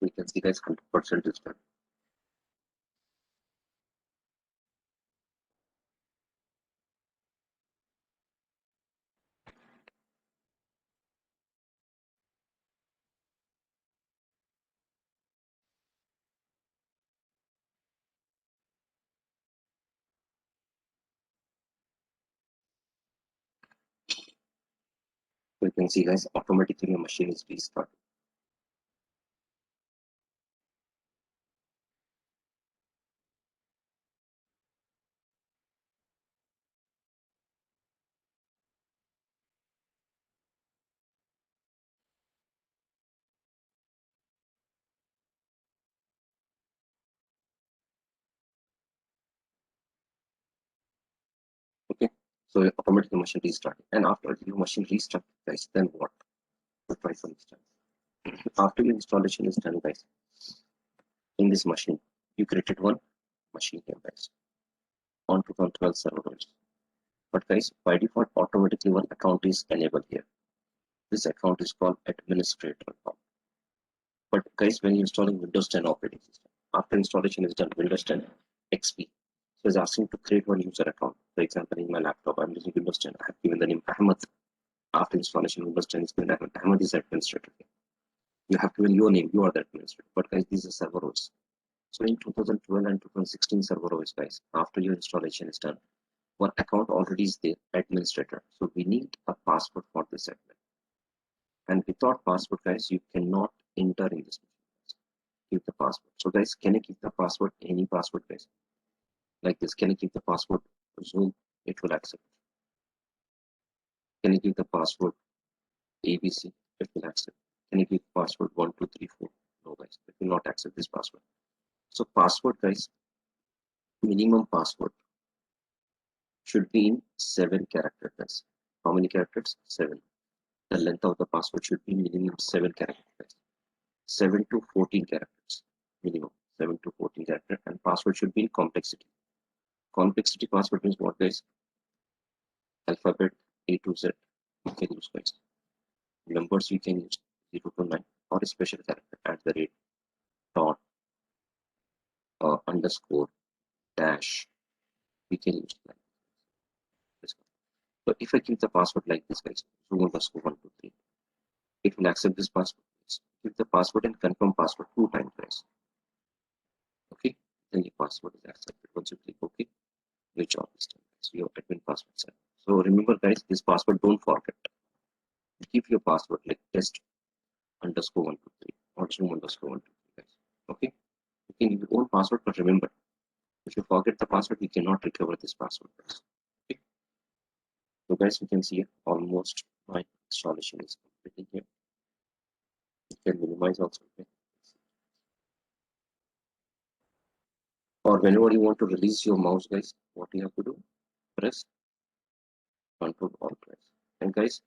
We can see, guys, 100% is done. We can see, guys, automatically your machine is restarted. Okay, so your automatically machine restarted. And after your machine restart, guys, then what? We'll try some steps. After your installation is done, guys, in this machine, you created one machine here, guys, on 2012 servers. But guys, by default, automatically one account is enabled here. This account is called administrator account. But guys, when you're installing Windows 10 operating system, after installation is done, Windows 10 XP, so it's asking to create one user account. For example, in my laptop, I'm using Windows 10. I have given the name Ahmed. After installation, Windows 10 is given Ahmed. Ahmed is administrator. You have given your name. You are the administrator. But guys, these are server roles. So in 2012 and 2016 server roles, guys, after your installation is done, one account already is there, administrator. So we need a password for this admin. And without password, guys, you cannot enter in this. Give the password. So guys, can I give the password? Any password, guys? Like this, can I give the password Zoom? It will accept. Can I give the password ABC? It will accept. Can I give password 1234? No, guys, it will not accept this password. So password, guys, minimum password should be in 7 characters, guys. How many characters? 7. The length of the password should be minimum 7 characters, guys. 7 to 14 characters minimum. 7 to 14 characters, and password should be in complexity. Complexity password means what, guys? Alphabet A to Z you can use, guys. Numbers you can use 0 to 9, or a special character at the rate, dot, underscore, dash. We can use like this. So if I give the password like this, guys, zoom underscore 123, it will accept this password. Give the password and confirm password 2 times, guys. Okay, then your password is accepted. Once you click OK, your job is done. So your admin password set. So remember, guys, this password don't forget. Keep your password like test underscore 123 or zoom underscore 123, guys. Okay, you can give your own password, but remember, if you forget the password, you cannot recover this password, guys. Okay, so guys, you can see almost my installation is completing here. You can minimize also. Okay? Or whenever you want to release your mouse, guys, what you have to do? Press Control Alt, guys. And guys,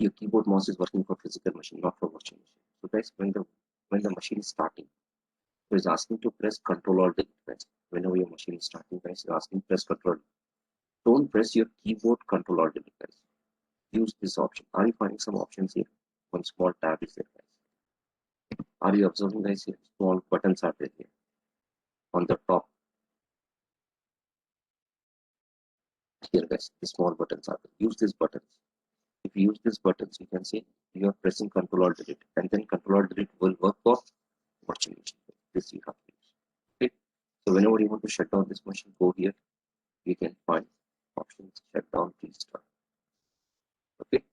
your keyboard mouse is working for physical machine, not for virtual machine. So guys, when the machine is starting, so it's asking to press Control or Delete, guys. Whenever your machine is starting, guys, it's asking press Control. Don't press your keyboard Control or Delete, guys. Use this option. Are you finding some options here? One small tab is there, guys. Are you observing, guys? Here small buttons are there here on the top. Here, guys, the small buttons are there. Use these buttons. If you use these buttons, you can see you are pressing Control or Delete, and then Control or Delete will work for virtual machine. This you have to use. Okay. So whenever you want to shut down this machine, go here. You can find options, shut down, restart. Okay.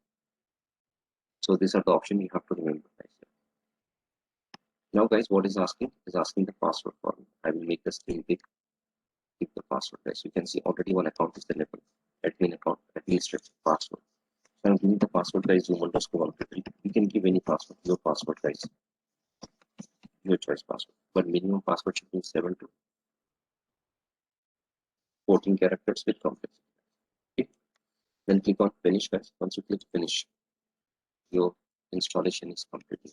So these are the options you have to remember, guys. Now, guys, what is asking? Is asking the password for me. I will make the screen big. Give the password, guys. You can see already one account is enabled. Admin account, administrative password. So I'm giving the password, guys. Zoom_123. You can give any password. Your password, guys. Your choice password. But minimum password should be 7 to 14 characters with complexity. Okay. Then click on finish, guys. Once you click finish, your installation is completed.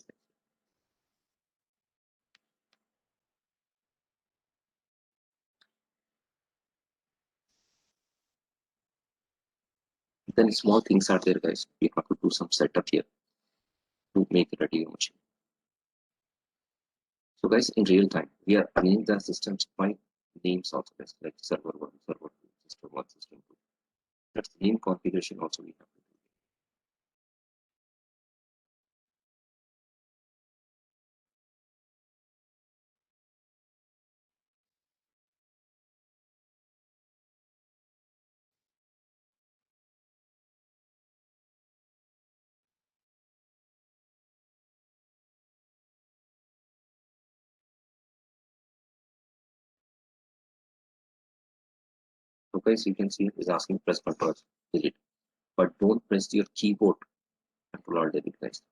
Then small things are there, guys. You have to do some setup here to make it ready your machine. So guys, in real time, we are running the systems by names also, guys, like server 1, server 2, system 1, system 2. That's the name configuration also we have to do. So guys, you can see it is asking press Control Delete, but don't press your keyboard Control or Delete, guys.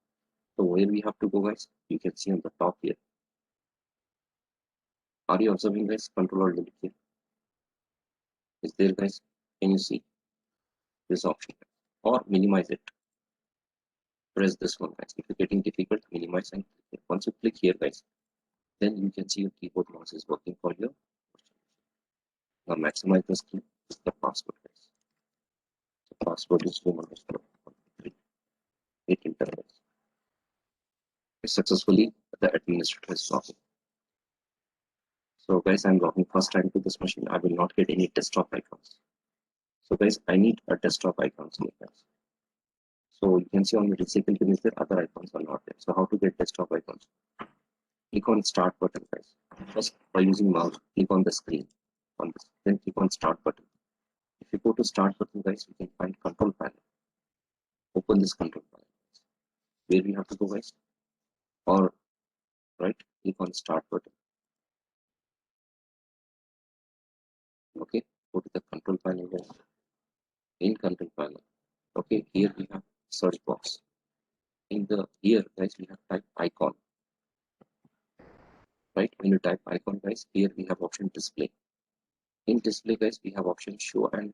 So where we have to go, guys, you can see on the top here. Are you observing, guys? Control or Delete here is there, guys. Can you see this option? Or minimize it. Press this one, guys. If you're getting difficult, minimize and click it. Once you click here, guys, then you can see your keyboard mouse is working for you. Now maximize the screen with the password, guys. The password is Zoom_123. Hit enter, guys. Successfully, the administrator is logging. So guys, I'm logging first time to this machine. I will not get any desktop icons. So guys, I need a desktop icons here, guys. So you can see on the recycle bin is there, other icons are not there. So how to get desktop icons? Click on start button, guys. First, by using mouse, click on the screen on this, then click on start button. If you go to start button, guys, you can find control panel. Open this control panel. Where we have to go, guys? Or right, click on start button. Okay, go to the control panel, guys. In control panel. Okay, here we have search box. In the here, guys, we have type icon. Right, when you type icon, guys, here we have option display. In display, guys, we have option show or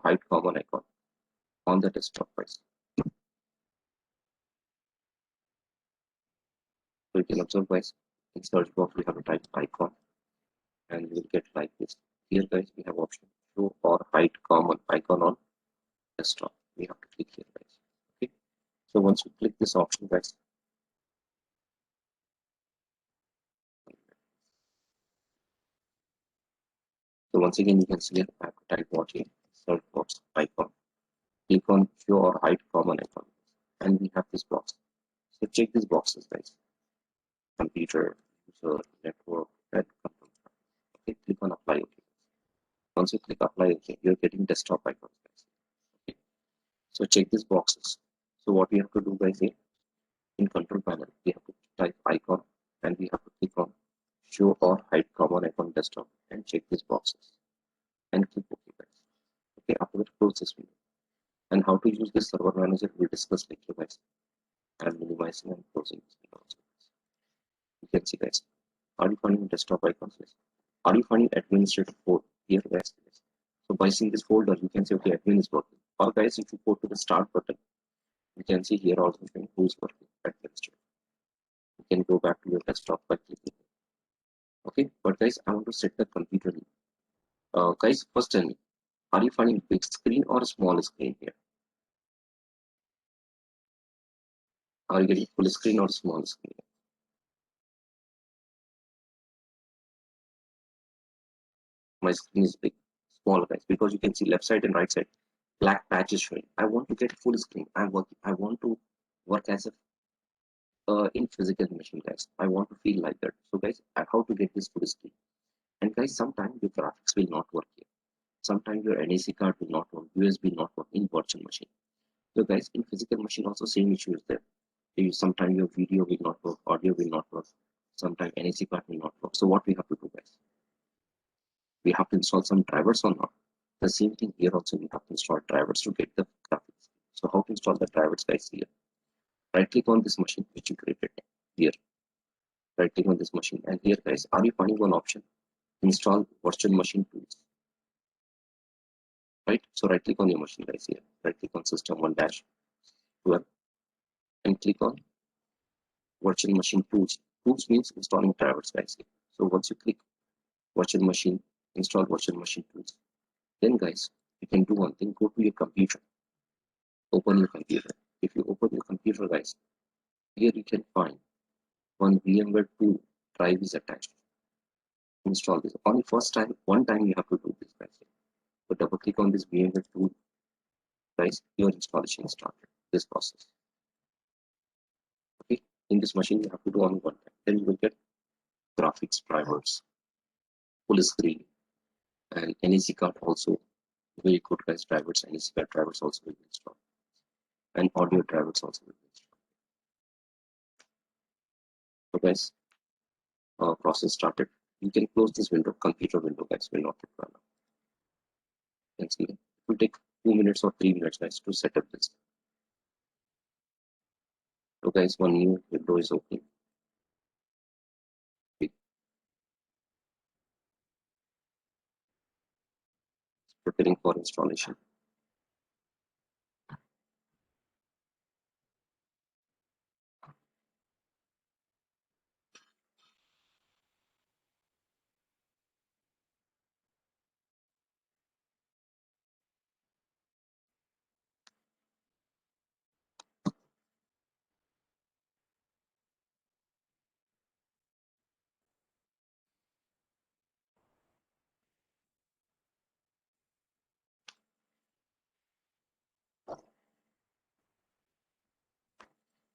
hide common icon on the desktop, guys. So you can observe, guys, in search box we have a type icon and you will get like this. Here, guys, we have option show or hide common icon on desktop. We have to click here, guys. Okay. So once you click this option, guys, so once again you can see here I have to type what here, search box icon. Click on show or hide common icon, and we have this box. So check these boxes, guys. Computer, user, network, and control. Okay, click on apply. Okay. Once you click apply, okay, you're getting desktop icons, guys. Okay. So check these boxes. So what we have to do, guys, here in control panel, we have to type icon and we have to click on show or hide common icon desktop and check these boxes and click OK, guys. Okay, after that, close this window. And how to use this server manager, we discussed later, guys. I'm minimizing and closing this window also. You can see, guys. Are you finding desktop icons? Yes. Are you finding administrative folder here, guys? So by seeing this folder, you can say, okay, admin is working. Or guys, if you go to the start button, You can see here also who's working administrator. You can go back to your desktop by clicking. Okay, but guys, I want to set the computer name. Guys, first tell me, are you finding big screen or a small screen here? Are you getting full screen or small screen? My screen is big, small guys, because you can see left side and right side black patches showing. I want to get full screen. I want to work as a in physical machine, guys. I want to feel like that. So guys, how to get this full screen? And guys, sometimes your graphics will not work here. Sometimes your NAC card will not work, USB not work in virtual machine. So guys, in physical machine also same issue is there. Sometimes your video will not work, audio will not work, sometimes NAC card will not work. So what we have to do, guys? We have to install some drivers or not. The same thing here also, we have to install drivers to get the graphics. So how to install the drivers, guys? Here, right click on this machine which you created here. Right click on this machine, and here, guys, are you finding one option? Install virtual machine tools. Right. So right click on your machine, guys. Here, right click on system 1-12 and click on virtual machine tools. Tools means installing drivers, guys. So once you click virtual machine, install virtual machine tools, then guys, you can do one thing. Go to your computer, open your computer. If you open your computer, guys, here you can find one VMware tool drive is attached. Install this. On the first time, one time you have to do this, guys. So double click on this VMware tool, guys. Your installation is started. This process. Okay. In this machine, you have to do only one time. Then you will get graphics drivers, full screen, and NAC card also. Very good, guys. Drivers, NAC card drivers also will be installed, and audio drivers also will be installed. So guys, process started. You can close this window, computer window, guys, will not require now. You can see it will take 2 minutes or 3 minutes, guys, to set up this. So guys, one new window is opening. It's preparing for installation.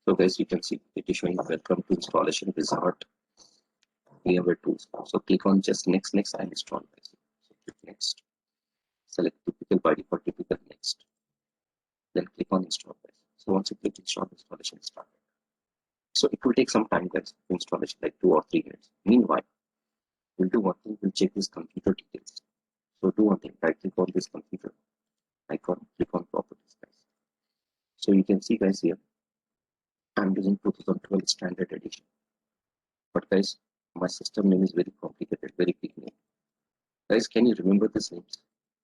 So guys, you can see it is showing welcome to installation wizard VMware tools. So click on just next and install, guys. So click next. Select typical by default, typical next. Then click on install, guys. So once you click install, installation is started. So it will take some time, guys, to installation, like 2 or 3 minutes. Meanwhile, we'll do one thing, we'll check this computer details. So do one thing, right click on this computer icon, click on properties, guys. So you can see, guys, here I'm using 2012 standard edition. But guys, my system name is very complicated, very big name. Guys, can you remember these names?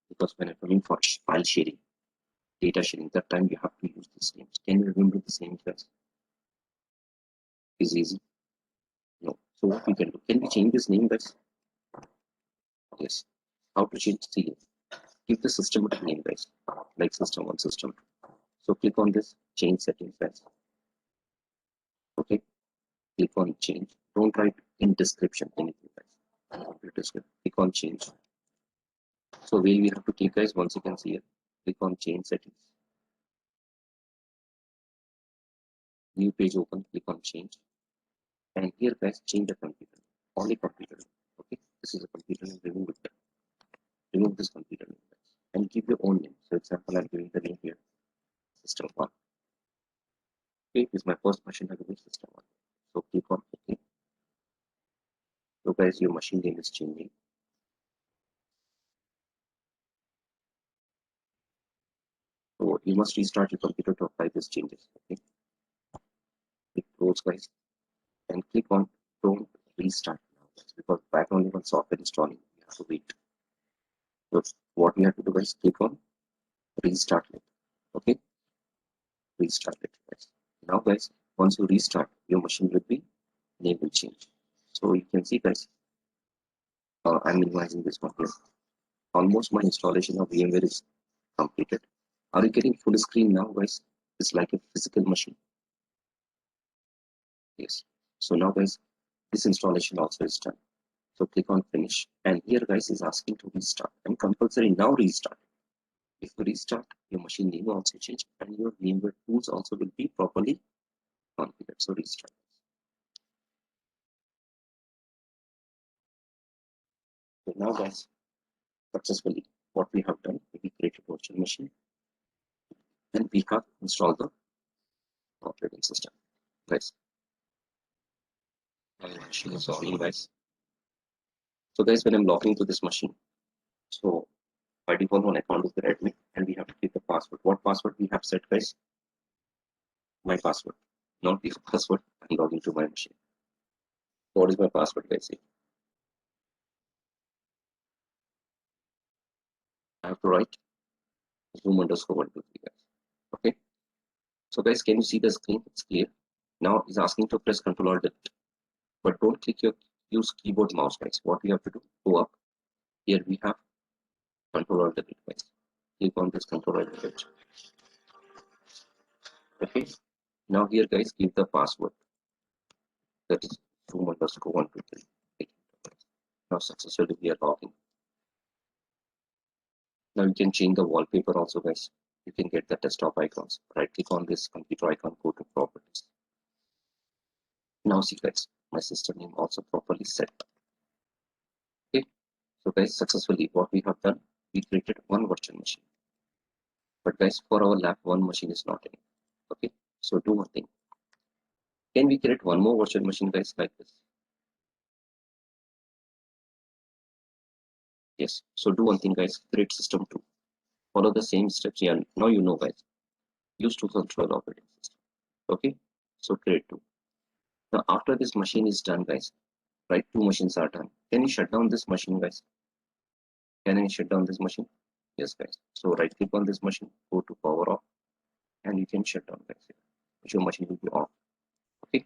Because when I'm coming for file sharing, data sharing, that time you have to use these names. Can you remember the names, guys? Is easy. No. So what we can do? Can we change this name, guys? Yes. How to change? See, give the system a name, guys, like system 1, system 2. So click on this change settings, guys. Okay. Click on change. Don't write in description anything, guys. Click on change. So where we have to click, guys, once you can see it, click on change settings. New page open, click on change. And here, guys, change the computer. Only computer. Okay. This is a computer name. Remove it. Remove this computer name, guys. And give your own name. So example, I'm giving the name here. System 1. Okay, this is my first machine. I give system 1. So click on OK. So guys, your machine name is changing. So you must restart your computer to apply these changes. Okay. Click close, guys, and click on don't restart now, guys, because back only one software installing. You have to wait. So what we have to do, guys, click on restart it. Okay. Restart it. Yes. Now guys, once you restart, your machine will be name will change. So you can see guys, I'm minimizing this one here. Almost my installation of VMware is completed. Are you getting full screen now guys? It's like a physical machine. Yes. So now guys, this installation also is done. So click on finish, and here guys is asking to restart, and compulsory now restart. If you restart, your machine name will also change and your VMware tools also will be properly configured. So restart. So now guys, successfully what we have done, we created a virtual machine and we have installed the operating system. Guys, my machine is logging guys. So guys, when I'm logging to this machine, so by default one account is the admin and we have to keep the password. What password we have set guys? My password, not the password. I'm logging to my machine. What is my password guys? I have to write zoom underscore 123 guys. Okay. So guys, can you see the screen? It's clear. Now it's asking to press Ctrl or Delete, but don't click your use keyboard mouse guys. What we have to do? Go up. Here we have Ctrl or Delete guys. Click on this Ctrl or Delete. Okay. Now here guys, give the password. That is zoom underscore 123. Now successfully we are logging. Now you can change the wallpaper also guys. You can get the desktop icons. Right click on this computer icon, go to properties. Now see guys, my system name also properly set. Okay. So guys, successfully what we have done, we created one virtual machine. But guys, for our lab, one machine is not enough. Okay. So do one thing. Can we create one more virtual machine guys like this? Yes. So do one thing guys, create system 2. Follow the same steps here. Now you know guys. Use 2012 operating system. Okay. So create 2. Now after this machine is done guys, right, 2 machines are done. Can you shut down this machine guys? Can I shut down this machine? Yes guys. So right click on this machine, go to power off, and you can shut down guys. Your machine will be off. Okay.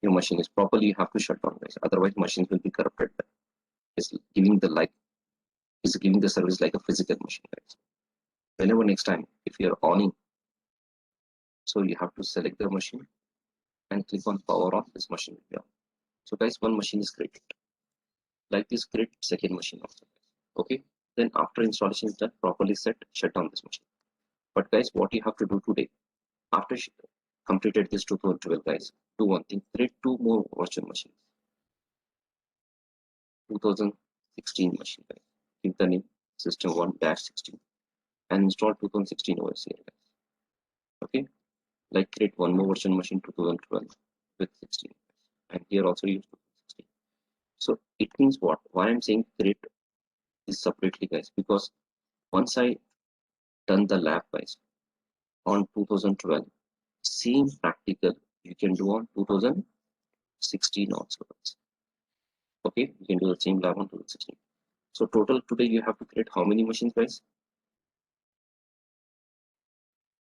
Your machine is properly, you have to shut down guys. Otherwise machines will be corrupted. It's giving the like is giving the service like a physical machine guys. Whenever next time if you're owning, so you have to select the machine and click on power on, this machine will be on. So guys, one machine is created. Like this, create second machine also guys. Okay. Then after installation is done, properly set, shut down this machine. But guys, what you have to do today, after completed this 2012 guys, do one thing, create 2 more virtual machines. 2016 machine guys. Give the name system 1-16 and install 2016 OS here guys. Okay. Like create one more virtual machine 2012 with 16 and here also use 2016. So it means what? Why I'm saying create this separately guys, because once I done the lab guys on 2012, same practical you can do on 2016 also guys. Okay, you can do the same lab on 2016. So total today you have to create how many machines guys?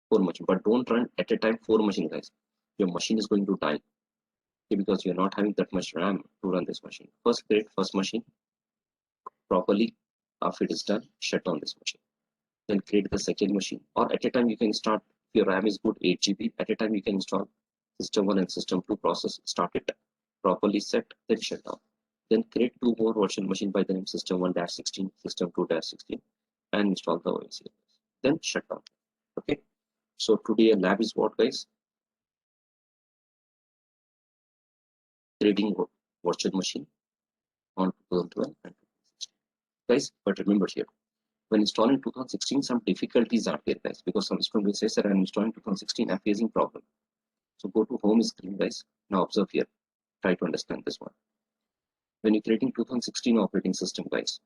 4 machines, but don't run at a time 4 machines guys. Your machine is going to die. Okay, because you're not having that much RAM to run this machine. First create first machine properly. After it is done, shut down this machine. Then create the second machine, or at a time you can start. If your RAM is good 8 GB, at a time you can install system 1 and system 2 process, start it properly set, then shut down. Then create 2 more virtual machine by the name system 1-16, system 2-16 and install the OS. Then shut down. Okay. So today a lab is what guys? Creating virtual machine on 2012 and 2016. Guys, but remember here, when installing 2016, some difficulties are there guys, because some student will say, sir, I'm installing 2016, I'm facing problem. So go to home screen guys. Now observe here, try to understand this one. When you're creating 2016 operating system guys,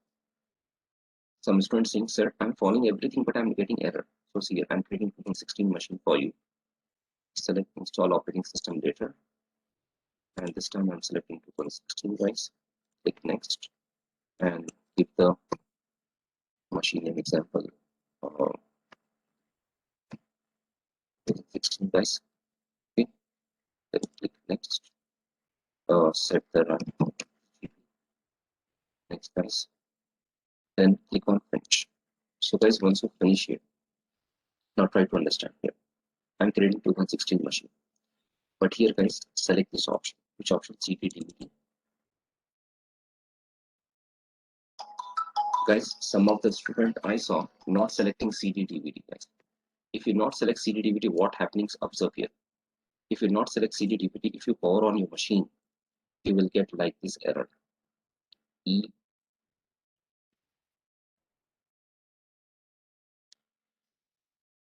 some students saying, sir, I'm following everything but I'm getting error. So see here, I'm creating 2016 machine for you. Select install operating system later, and this time I'm selecting 2016 guys. Click next and give the machine name example 16 guys. then click next. Set the run. Next guys, then click on finish. So guys, once you finish here, now try to understand here. I'm creating 2016 machine, but here guys, select this option. Which option? CD DVD. Guys, some of the student I saw not selecting CD DVD guys. If you not select CD DVD, what happenings observe here? If you not select CD DVD, if you power on your machine, you will get like this error.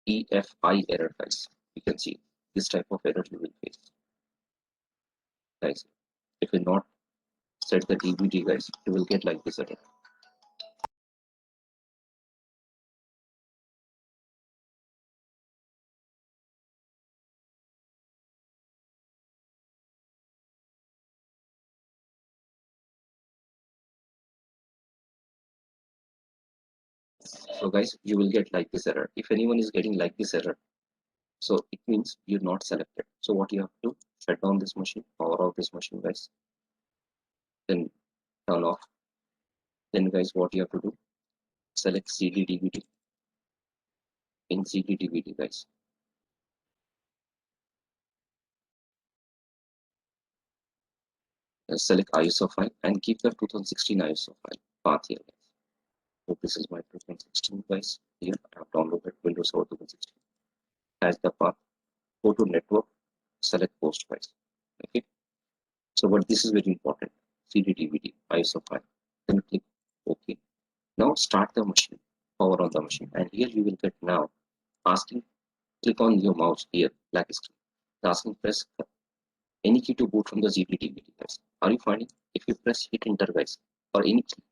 EFI error guys. You can see this type of error you will face. Guys, if you not set the DVD guys, you will get like this error. So guys, you will get like this error. If anyone is getting like this error, so it means you're not selected. So what you have to do, shut down this machine, power off this machine guys, then turn off. Then guys, what you have to do, select CD DVD. In CD DVD guys, select ISO file and keep the 2016 ISO file path here guys. So this is my 2016 guys. Here I have downloaded Windows Server 2016. As the path, go to network, select post guys. Okay. So but this is very important. CD DVD ISO file. Then click OK. Now start the machine. Power on the machine. And here you will get now asking, click on your mouse here, black screen. Asking press any key to boot from the CD DVD guys. Are you finding? If you press hit enter guys or any key,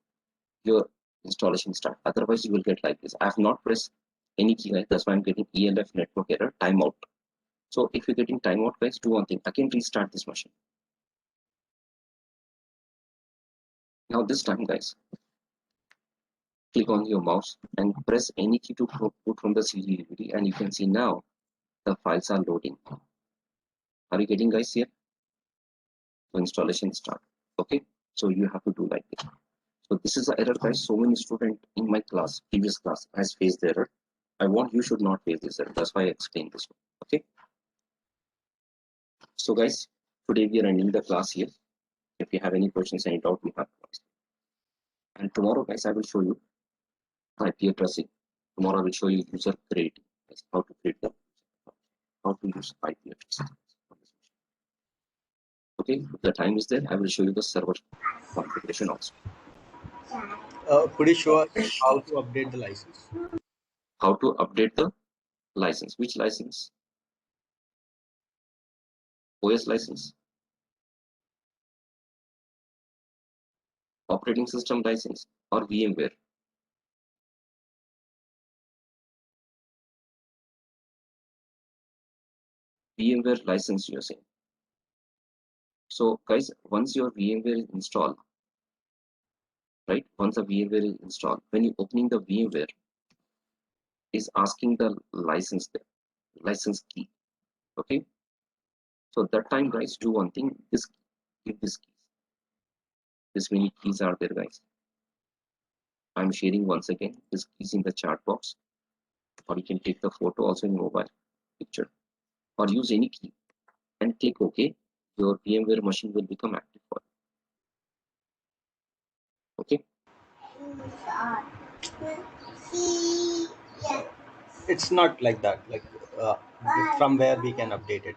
your installation start. Otherwise you will get like this. I have not pressed any key guys. That's why I'm getting ELF network error timeout. So if you're getting timeout guys, do one thing. Again restart this machine. Now this time guys, click on your mouse and press any key to boot from the CD DVD, and you can see now the files are loading. Are you getting guys here? So installation start. Okay. So you have to do like this. So this is the error guys. So many students in my class, previous class, has faced the error. I want you should not face this error. That's why I explained this one. Okay. So guys, today we are ending the class here. If you have any questions, any doubt, you have to ask. And tomorrow, guys, I will show you IP addressing. Tomorrow I will show you user creating, how to create the how to use IP addressing. Okay, if the time is there, I will show you the server configuration also. Could you show us how to update the license? How to update the license? Which license? OS license? Operating system license or VMware? VMware license you're saying. So guys, once your VMware is installed, right? Once a VMware is installed, when you opening the VMware, is asking the license there, license key. Okay. So that time, guys, do one thing. This give this keys. This many keys are there, guys. I'm sharing once again. This keys in the chat box, or you can take the photo also in mobile picture, or use any key and click OK. Your VMware machine will become active for you. Okay. It's not like that. Like from where we can update it.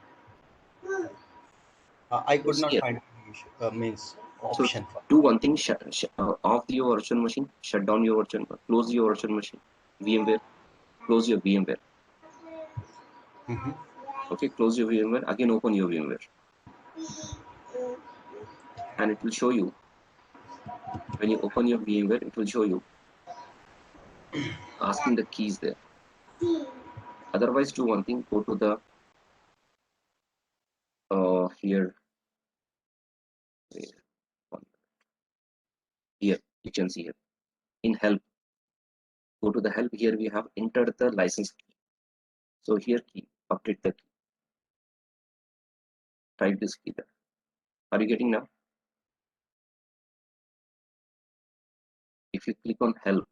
I could not Here. find means So option for. do one thing. Off your virtual machine. Shut down your virtual. Close your virtual machine. VMware. Close your VMware. Okay. Close your VMware. Again, open your VMware. And it will show you, when you open your VMware, it will show you asking the keys there. Otherwise, do one thing, go to the here you can see here in help, go to the help. Here we have entered the license key. So here key, update the key, type this key there. Are you getting now? If you click on help,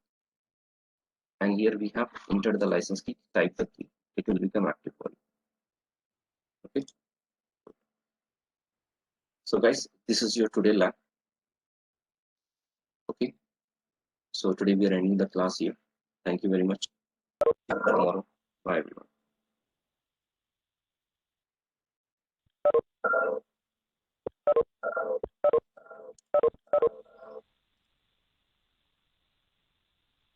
and here we have entered the license key, type the key, it will become active for you. Okay. So guys, this is your today lab. Okay. So today we are ending the class here. Thank you very much. Tomorrow. Bye everyone.